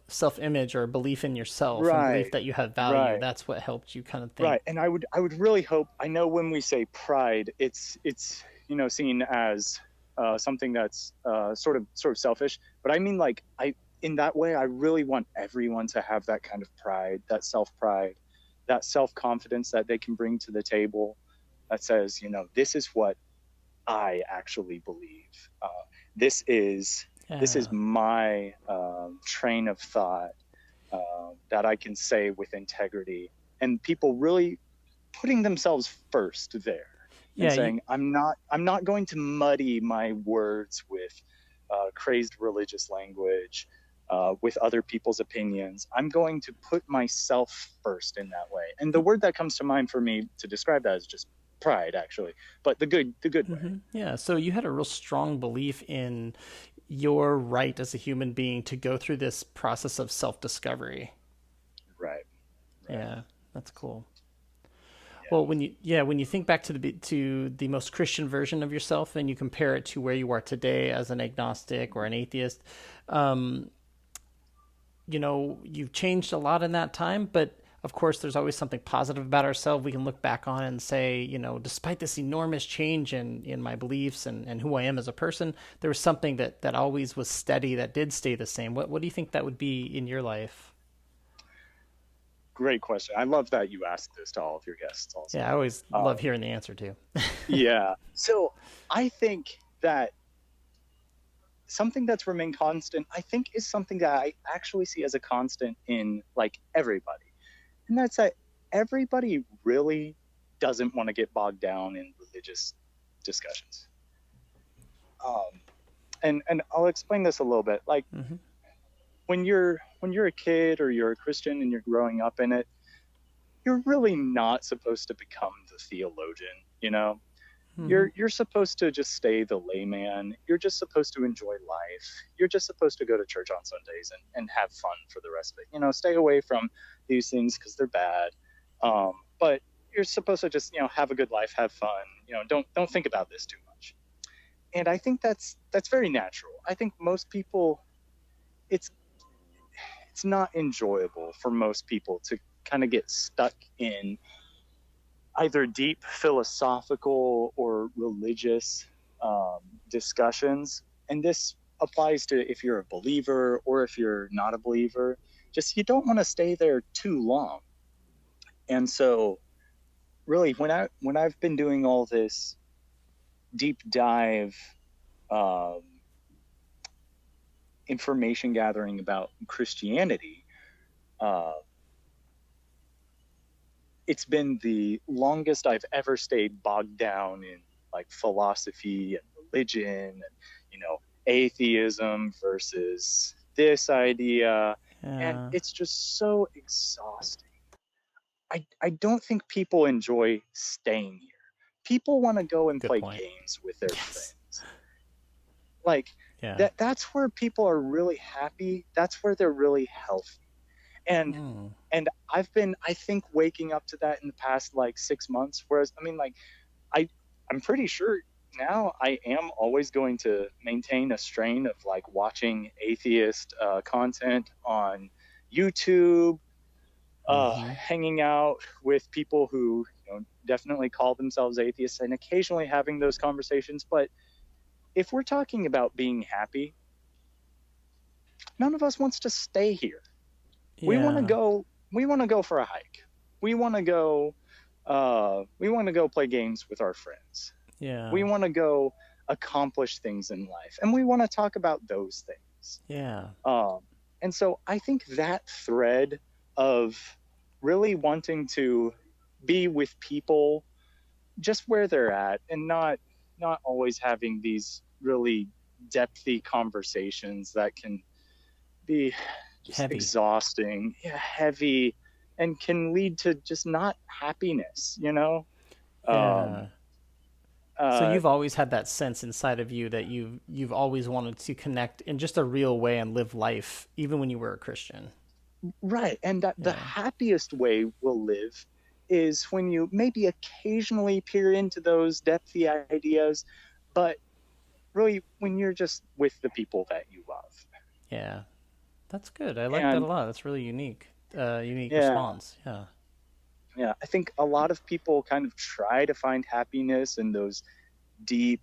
self image or belief in yourself and belief Right, that you have value. right, That's what helped you kind of think. right. And I would really hope. I know when we say pride, it's seen as something that's sort of selfish. But I mean, like, in that way, I really want everyone to have that kind of pride, that self pride, that self confidence that they can bring to the table. That says, this is what I actually believe. This is Yeah. my train of thought that I can say with integrity, and people really putting themselves first there and Yeah. saying, I'm not going to muddy my words with crazed religious language, with other people's opinions. I'm going to put myself first in that way. And the word that comes to mind for me to describe that is just pride, actually, but the good way. Yeah. So you had a real strong belief in your right as a human being to go through this process of self discovery. Right. Right. Yeah. That's cool. Yeah. Well, when you think back to the most Christian version of yourself and you compare it to where you are today as an agnostic or an atheist, you've changed a lot in that time, but of course there's always something positive about ourselves we can look back on and say, despite this enormous change in my beliefs and who I am as a person, there was something that always was steady, that did stay the same. What do you think that would be in your life? Great question. I love that you ask this to all of your guests also. Yeah, I always love hearing the answer too. Yeah. So I think that something that's remained constant, I think, is something that I actually see as a constant in, like, everybody. And that's that everybody really doesn't want to get bogged down in religious discussions. And I'll explain this a little bit. Like, when you're a kid or you're a Christian and you're growing up in it, you're really not supposed to become the theologian. You're supposed to just stay the layman. You're just supposed to enjoy life. You're just supposed to go to church on Sundays and have fun for the rest of it. Stay away from these things because they're bad. But you're supposed to just have a good life, have fun. Don't think about this too much. And I think that's very natural. I think most people, it's not enjoyable for most people to kind of get stuck in either deep philosophical or religious discussions. And this applies to if you're a believer or if you're not a believer. Just, you don't want to stay there too long. And so really, when I've been doing all this deep dive information gathering about Christianity, it's been the longest I've ever stayed bogged down in, like, philosophy and religion and atheism versus this idea. And Yeah. it's just so exhausting. I don't think people enjoy staying here. People want to go and Good play point. games with their Yes. friends. Like, Yeah. that's where people are really happy. That's where they're really healthy. And I've been, I think, waking up to that in the past, like, 6 months. Whereas, I mean, like, I'm pretty sure now I am always going to maintain a strain of, like, watching atheist content on YouTube, hanging out with people who definitely call themselves atheists, and occasionally having those conversations. But if we're talking about being happy, none of us wants to stay here. We want to Yeah. go for a hike. We want to go play games with our friends. Yeah. We want to go accomplish things in life, and we want to talk about those things. Yeah. And so I think that thread of really wanting to be with people just where they're at, and not always having these really depthy conversations that can be just Heavy. exhausting, heavy, and can lead to just not happiness, you know? Um, Yeah. So uh, you've always had that sense inside of you that you've always wanted to connect in just a real way and live life, even when you were a Christian. right. And that the Yeah. happiest way we'll live is when you maybe occasionally peer into those depthy ideas, but really when you're just with the people that you love. Yeah. That's good. I like that a And lot. That's really unique. Unique yeah, response. Yeah. yeah, I think a lot of people kind of try to find happiness in those deep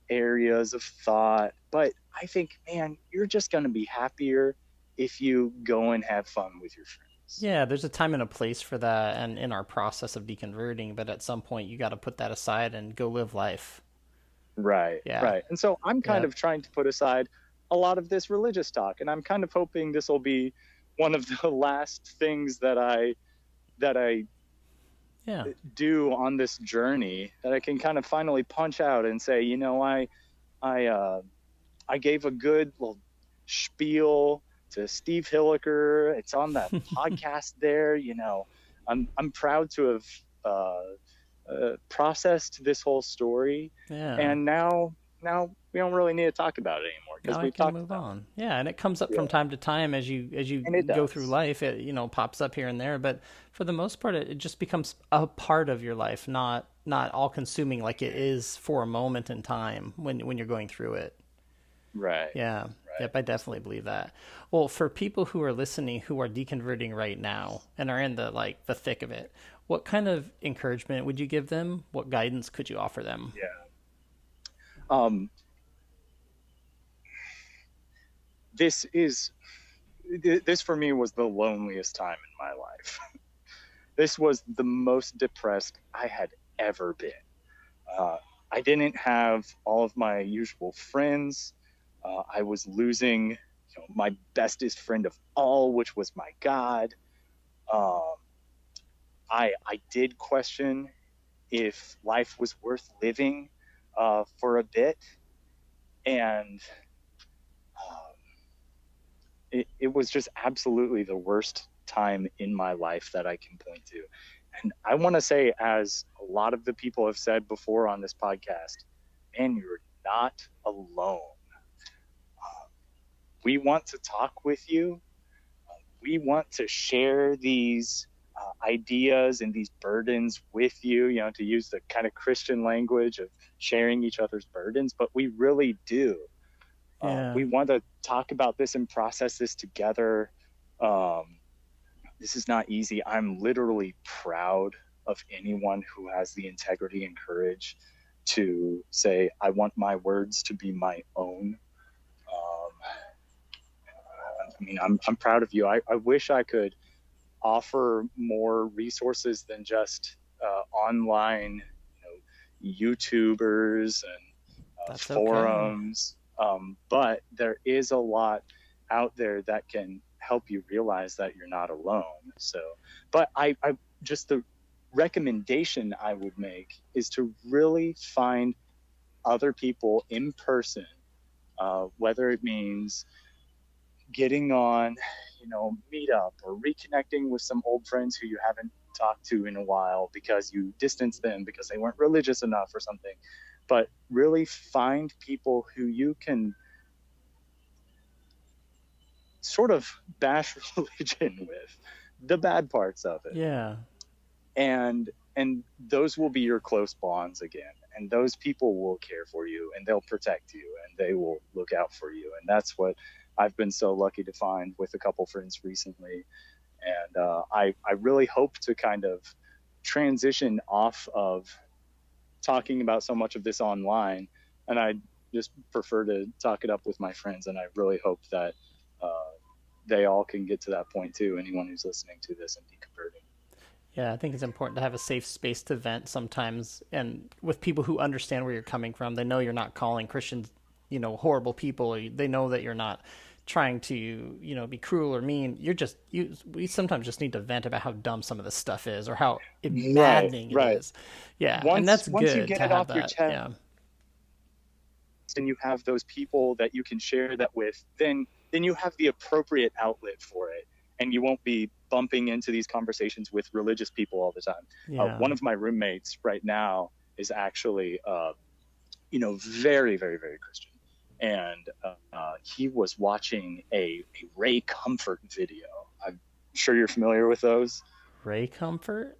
areas of thought, but I think, man, you're just going to be happier if you go and have fun with your friends. Yeah, there's a time and a place for that and in our process of deconverting, but at some point you got to put that aside and go live life. Right, Yeah. right. And so I'm kind Yeah. of trying to put aside a lot of this religious talk, and I'm kind of hoping this will be one of the last things that I Yeah. do on this journey, that I can kind of finally punch out and say, you know, I I gave a good little spiel to Steve Hilliker. It's on that podcast there. You know, I'm proud to have processed this whole story, Yeah. and now we don't really need to talk about it anymore because Now I we've can talked move about on. Yeah, and it comes up it. from Yeah, time to time as you and it go through does. life. It pops up here and there, but for the most part, it just becomes a part of your life, not all consuming like it is for a moment in time when you're going through it. Right, Yeah. right. Yep, I definitely believe that. Well, for people who are listening who are deconverting right now and are in the thick of it, what kind of encouragement would you give them? What guidance could you offer them? Yeah. Um, this is this for me was the loneliest time in my life. This was the most depressed I had ever been. Uh, I didn't have all of my usual friends. I was losing, my bestest friend of all, which was my God. Um, I did question if life was worth living for a bit, and um, it was just absolutely the worst time in my life that I can point to. And I want to say, as a lot of the people have said before on this podcast, man, you're not alone. We want to talk with you. We want to share these ideas and these burdens with you, to use the kind of Christian language of sharing each other's burdens, but we really do. Yeah. We want to talk about this and process this together. Um, this is not easy. I'm literally proud of anyone who has the integrity and courage to say, I want my words to be my own. Um, I mean, I'm proud of you. I wish I could offer more resources than just online, YouTubers and That's okay. forums. But there is a lot out there that can help you realize that you're not alone. So, but I just the recommendation I would make is to really find other people in person, whether it means getting on, Meetup, or reconnecting with some old friends who you haven't talked to in a while because you distanced them because they weren't religious enough or something. But really find people who you can sort of bash religion with, the bad parts of it. Yeah. And those will be your close bonds again. And those people will care for you, and they'll protect you, and they will look out for you. And that's what I've been so lucky to find with a couple friends recently. And I really hope to kind of transition off of talking about so much of this online, and I just prefer to talk it up with my friends. And I really hope that uh, they all can get to that point too, anyone who's listening to this and deconverting. Yeah, I think it's important to have a safe space to vent sometimes, and with people who understand where you're coming from. They know you're not calling Christians, horrible people. Or they know that you're not trying to, be cruel or mean. We sometimes just need to vent about how dumb some of this stuff is or how Right, maddening it right. is. Yeah, and once that's once you good get to it have off your that. chest, Yeah. and you have those people that you can share that with, then you have the appropriate outlet for it, and you won't be bumping into these conversations with religious people all the time. Yeah. One of my roommates right now is actually very, very, very Christian, and he was watching a Ray Comfort video. I'm sure you're familiar with those. Ray Comfort?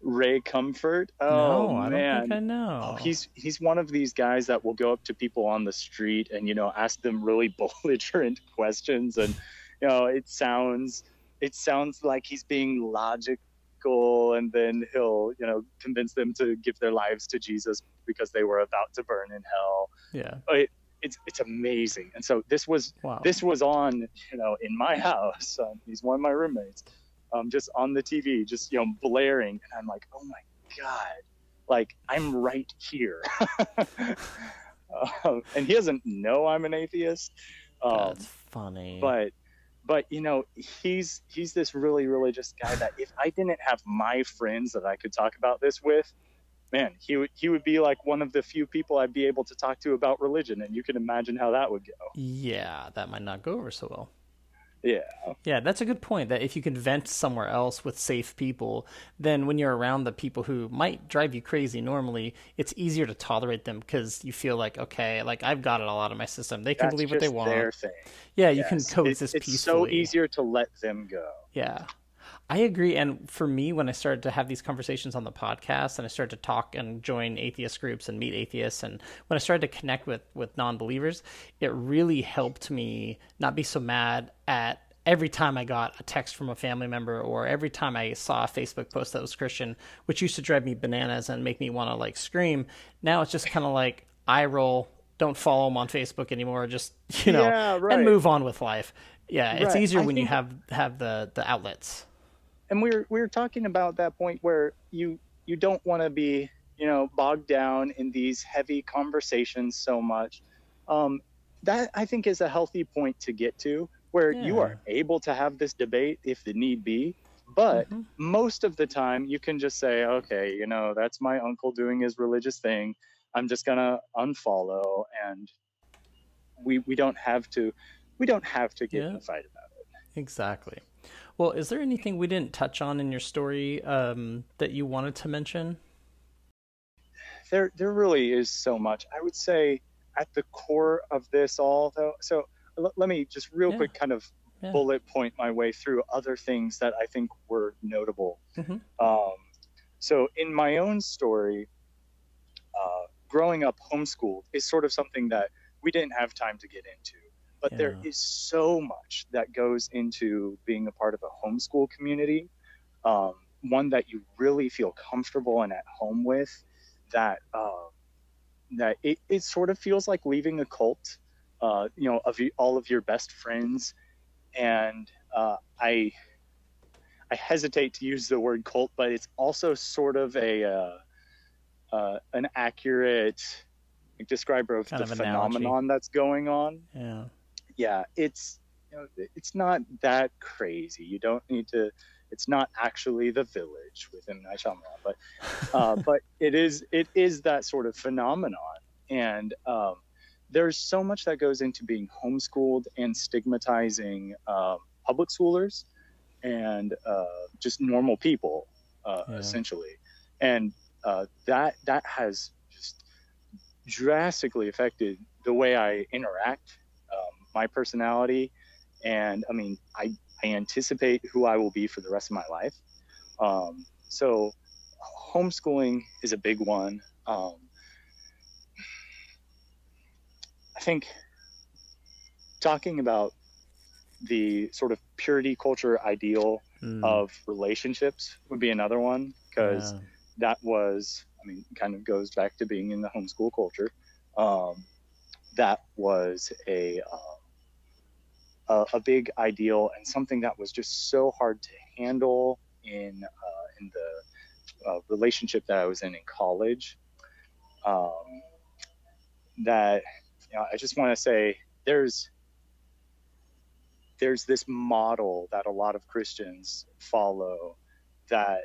Ray Comfort. Oh No, I don't think I man. Oh, know. he's one of these guys that will go up to people on the street and ask them really belligerent questions, and it sounds like he's being logical, and then he'll convince them to give their lives to Jesus because they were about to burn in hell. Yeah. It's amazing. And so this was Wow. on in my house. He's one of my roommates. Just on the TV, just blaring, and I'm like, oh my god, like I'm right here. And he doesn't know I'm an atheist. That's funny. But he's this really religious guy that if I didn't have my friends that I could talk about this with, man, he would be like one of the few people I'd be able to talk to about religion, and you can imagine how that would go. Yeah, that might not go over so well. Yeah, that's a good point, that if you can vent somewhere else with safe people, then when you're around the people who might drive you crazy normally, it's easier to tolerate them because you feel like, okay, like I've got it all out of my system. They can believe what they want. Their thing. Yeah, you can coexist peacefully. It's so easier to let them go. Yeah. I agree. And for me, when I started to have these conversations on the podcast and I started to talk and join atheist groups and meet atheists, and when I started to connect with non-believers, it really helped me not be so mad at every time I got a text from a family member or every time I saw a Facebook post that was Christian, which used to drive me bananas and make me want to like scream. Now it's just kind of like eye roll, don't follow them on Facebook anymore, just, and move on with life. Yeah, it's easier when you have the outlets. And we were talking about that point where you don't want to be bogged down in these heavy conversations so much. That I think is a healthy point to get to, where you are able to have this debate if the need be, but most of the time you can just say, okay, that's my uncle doing his religious thing, I'm just gonna unfollow, and we don't have to get in a fight about it. Exactly. Well, is there anything we didn't touch on in your story that you wanted to mention? There really is so much. I would say at the core of this all, though, so let me just real quick kind of bullet point my way through other things that I think were notable. So in my own story, growing up homeschooled is sort of something that we didn't have time to get into. But there is so much that goes into being a part of a homeschool community, one that you really feel comfortable and at home with, that it sort of feels like leaving a cult, of all of your best friends. And I hesitate to use the word cult, but it's also sort of an accurate describer of the phenomenon that's going on. Yeah, it's not that crazy. You don't need to. It's not actually The Village within Night Shyamalan, but it is that sort of phenomenon. And there's so much that goes into being homeschooled and stigmatizing public schoolers and just normal people, essentially. And that has just drastically affected the way I interact. My personality, and I mean, I anticipate who I will be for the rest of my life. So homeschooling is a big one. I think talking about the sort of purity culture ideal of relationships would be another one, because that was, kind of goes back to being in the homeschool culture. That was a big ideal, and something that was just so hard to handle in the relationship that I was in college. That I just want to say there's this model that a lot of Christians follow, that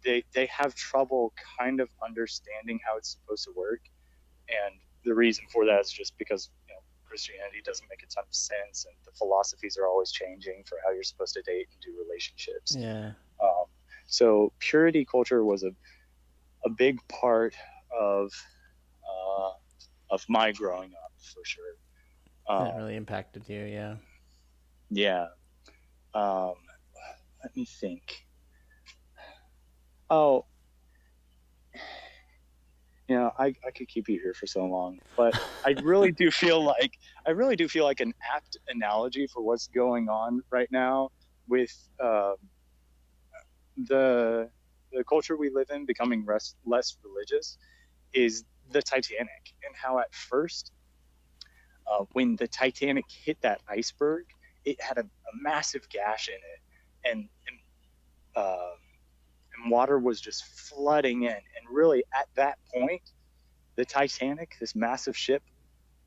they have trouble kind of understanding how it's supposed to work. And the reason for that is just because Christianity doesn't make a ton of sense, and the philosophies are always changing for how you're supposed to date and do relationships. Yeah. So purity culture was a big part of my growing up, for sure. It really impacted you, yeah. Yeah. Let me think. Oh, I could keep you here for so long, but I really do feel like an apt analogy for what's going on right now with the culture we live in becoming less religious is the Titanic, and how at first, when the Titanic hit that iceberg, it had a massive gash in it, and water was just flooding in. And really, at that point, the Titanic, this massive ship,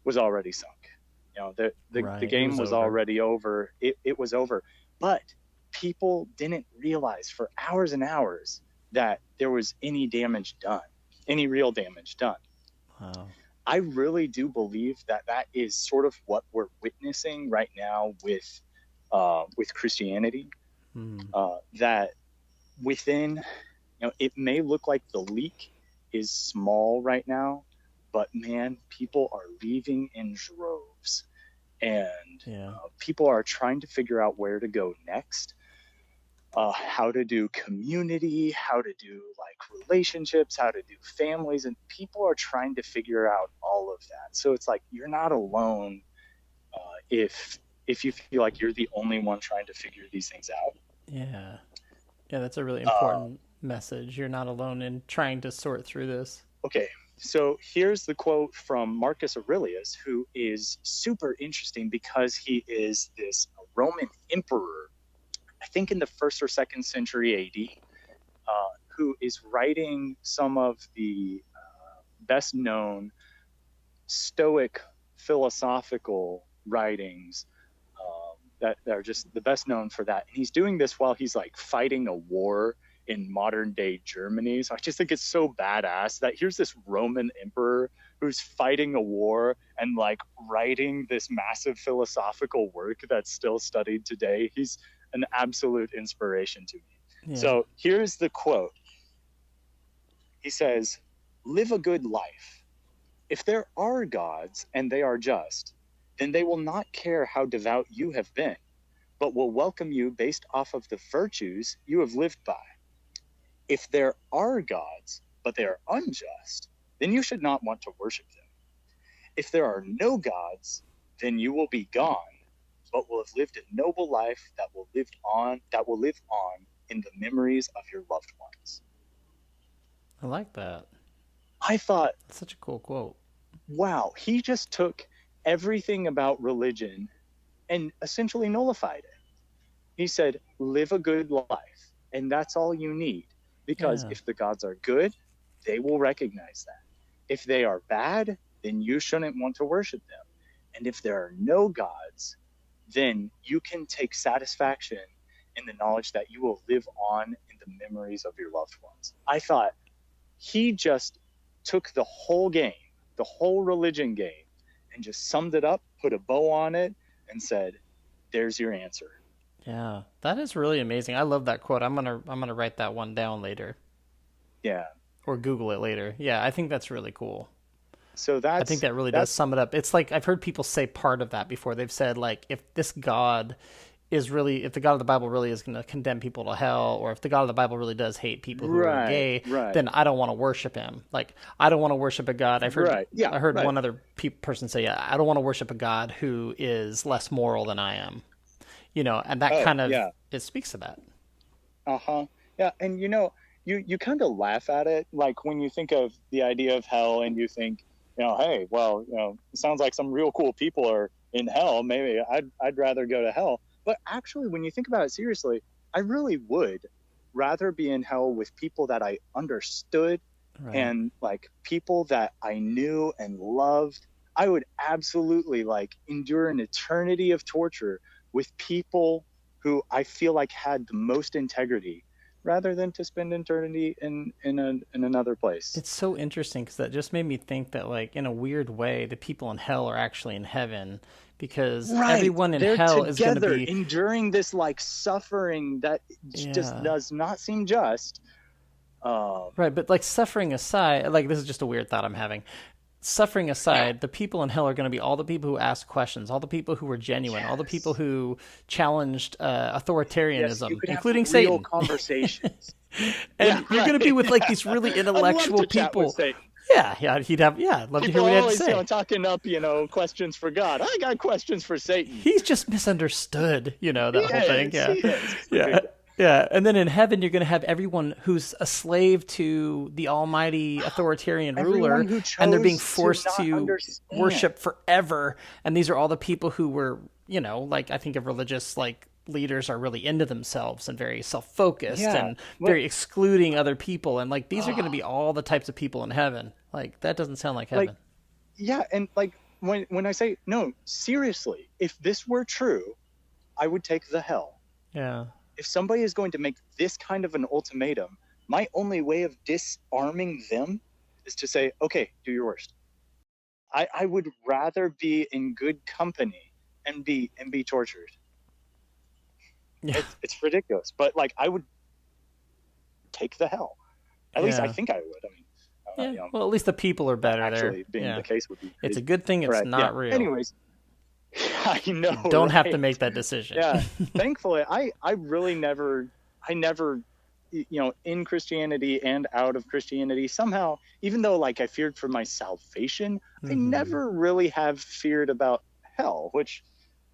was already sunk. The game was already over. It was over. But people didn't realize for hours and hours that there was any real damage done. Wow. I really do believe that is sort of what we're witnessing right now with Christianity. That within, it may look like the leak is small right now, but man, people are leaving in droves, and people are trying to figure out where to go next, how to do community, how to do like relationships, how to do families, and people are trying to figure out all of that. So it's like you're not alone if you feel like you're the only one trying to figure these things out. Yeah, that's a really important message. You're not alone in trying to sort through this. Okay, so here's the quote from Marcus Aurelius, who is super interesting because he is this Roman emperor, I think in the 1st or 2nd century AD, who is writing some of the best known Stoic philosophical writings that are just the best known for that. And he's doing this while he's like fighting a war in modern day Germany. So I just think it's so badass that here's this Roman emperor who's fighting a war and like writing this massive philosophical work that's still studied today. He's an absolute inspiration to me. Yeah. So here's the quote. He says, "Live a good life. If there are gods and they are just, then they will not care how devout you have been, but will welcome you based off of the virtues you have lived by. If there are gods, but they are unjust, then you should not want to worship them. If there are no gods, then you will be gone, but will have lived a noble life that will live on in the memories of your loved ones." I like that. I thought, that's such a cool quote. Wow, he just took everything about religion and essentially nullified it. He said, live a good life, and that's all you need. Because if the gods are good, they will recognize that. If they are bad, then you shouldn't want to worship them. And if there are no gods, then you can take satisfaction in the knowledge that you will live on in the memories of your loved ones. I thought he just took the whole game, the whole religion game, and just summed it up, put a bow on it, and said, there's your answer. Yeah, that is really amazing. I love that quote. I'm gonna write that one down later. Yeah. Or Google it later. Yeah, I think that's really cool. So I think that really does sum it up. It's like I've heard people say part of that before. They've said like if the God of the Bible really is going to condemn people to hell, or if the God of the Bible really does hate people who are gay, then I don't want to worship him. Like I don't want to worship a God. I heard one other person say, I don't want to worship a God who is less moral than I am. And that it speaks to that. Yeah, and you kind of laugh at it, like when you think of the idea of hell, and you think, hey, well, it sounds like some real cool people are in hell. Maybe I'd rather go to hell. But actually, when you think about it seriously, I really would rather be in hell with people that I understood and like people that I knew and loved. I would absolutely like endure an eternity of torture with people who I feel like had the most integrity, rather than to spend eternity in another place. It's so interesting because that just made me think that, like, in a weird way, the people in hell are actually in heaven, because everyone in They're hell is going to together be enduring this like suffering that just does not seem just. Right, but like suffering aside, like this is just a weird thought I'm having. Suffering aside, the people in hell are going to be all the people who ask questions, all the people who were genuine, all the people who challenged authoritarianism, including have real Satan. Conversations. And you're going to be with like these really intellectual I'd love to chat people. with Satan. Yeah, he'd have. Yeah, I'd love to hear People what he had to always, say. talking up, questions for God. I got questions for Satan. He's just misunderstood, that whole thing. Yeah, He is. yeah. Yeah, and then in heaven, you're going to have everyone who's a slave to the almighty authoritarian ruler, and they're being forced to worship forever. And these are all the people who were, like, I think of religious, like, leaders are really into themselves and very self-focused and very excluding other people. And, like, these are going to be all the types of people in heaven. Like, that doesn't sound like heaven. And, like, when I say, no, seriously, if this were true, I would take the hell. Yeah. If somebody is going to make this kind of an ultimatum, my only way of disarming them is to say, okay, do your worst. I would rather be in good company and be tortured. Yeah. It's ridiculous, but like I would take the hell. At least I think I would. I mean, well, at least the people are better actually there. Being the case would be crazy. It's a good thing it's not real. Anyways. I know. You don't have to make that decision. Yeah. Thankfully, I really never, in Christianity and out of Christianity, somehow, even though like I feared for my salvation, I never really have feared about hell, which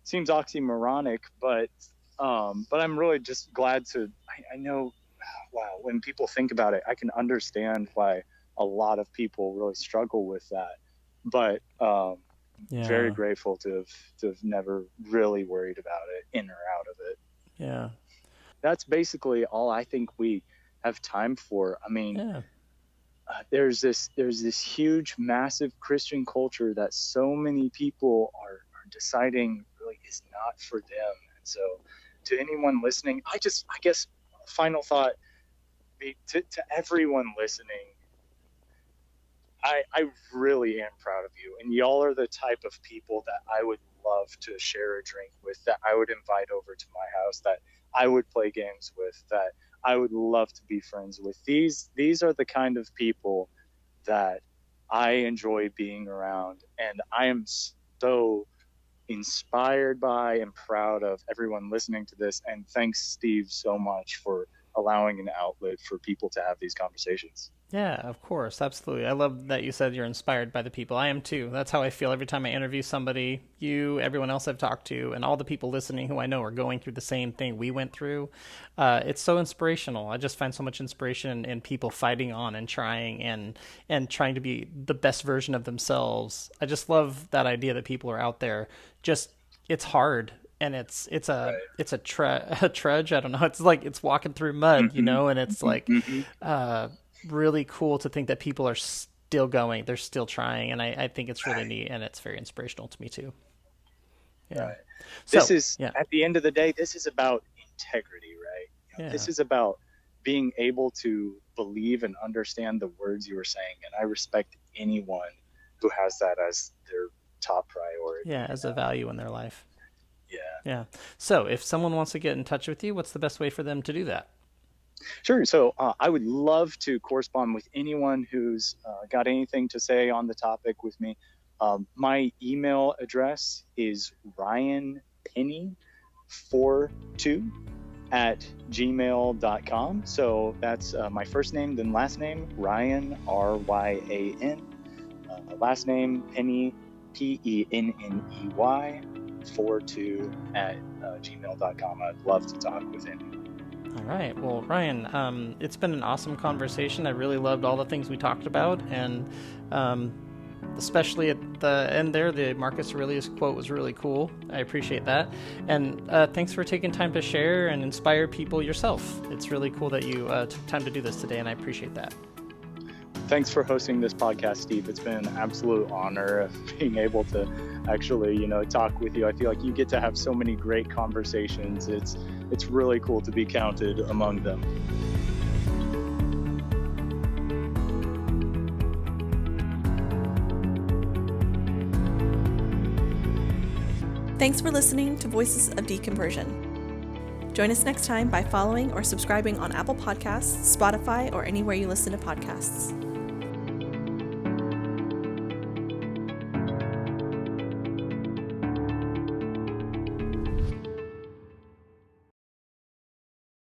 seems oxymoronic, but I'm really just glad to, I know, wow, when people think about it, I can understand why a lot of people really struggle with that. But, very grateful to have never really worried about it, in or out of it. Yeah. That's basically all I think we have time for. I mean, there's this huge, massive Christian culture that so many people are deciding really is not for them. And so to anyone listening, I guess final thought to everyone listening, I really am proud of you, and y'all are the type of people that I would love to share a drink with, that I would invite over to my house, that I would play games with, that I would love to be friends with. These are the kind of people that I enjoy being around, and I am so inspired by and proud of everyone listening to this. And thanks, Steve, so much for allowing an outlet for people to have these conversations. Yeah, of course. Absolutely. I love that you said you're inspired by the people. I am too. That's how I feel every time I interview somebody, you, everyone else I've talked to, and all the people listening who I know are going through the same thing we went through. It's so inspirational. I just find so much inspiration in people fighting on and trying to be the best version of themselves. I just love that idea that people are out there. Just, it's hard. And it's a trudge. I don't know. It's like it's walking through mud, and it's like really cool to think that people are still going. They're still trying, and I think it's really neat, and it's very inspirational to me too. Yeah. Right. This is at the end of the day, this is about integrity, right? This is about being able to believe and understand the words you were saying, and I respect anyone who has that as their top priority. Yeah, as a value in their life. Yeah. So if someone wants to get in touch with you, what's the best way for them to do that? Sure. So I would love to correspond with anyone who's got anything to say on the topic with me. My email address is ryanpenny42@gmail.com. So that's my first name, then last name, Ryan, Ryan. Last name, Penny, Penney, 42@gmail.com. I'd love to talk with anyone. All right. Well, Ryan, it's been an awesome conversation. I really loved all the things we talked about, and especially at the end there, the Marcus Aurelius quote was really cool. I appreciate that. And thanks for taking time to share and inspire people yourself. It's really cool that you took time to do this today, and I appreciate that. Thanks for hosting this podcast, Steve. It's been an absolute honor of being able to actually, talk with you. I feel like you get to have so many great conversations. It's really cool to be counted among them. Thanks for listening to Voices of Deconversion. Join us next time by following or subscribing on Apple Podcasts, Spotify, or anywhere you listen to podcasts.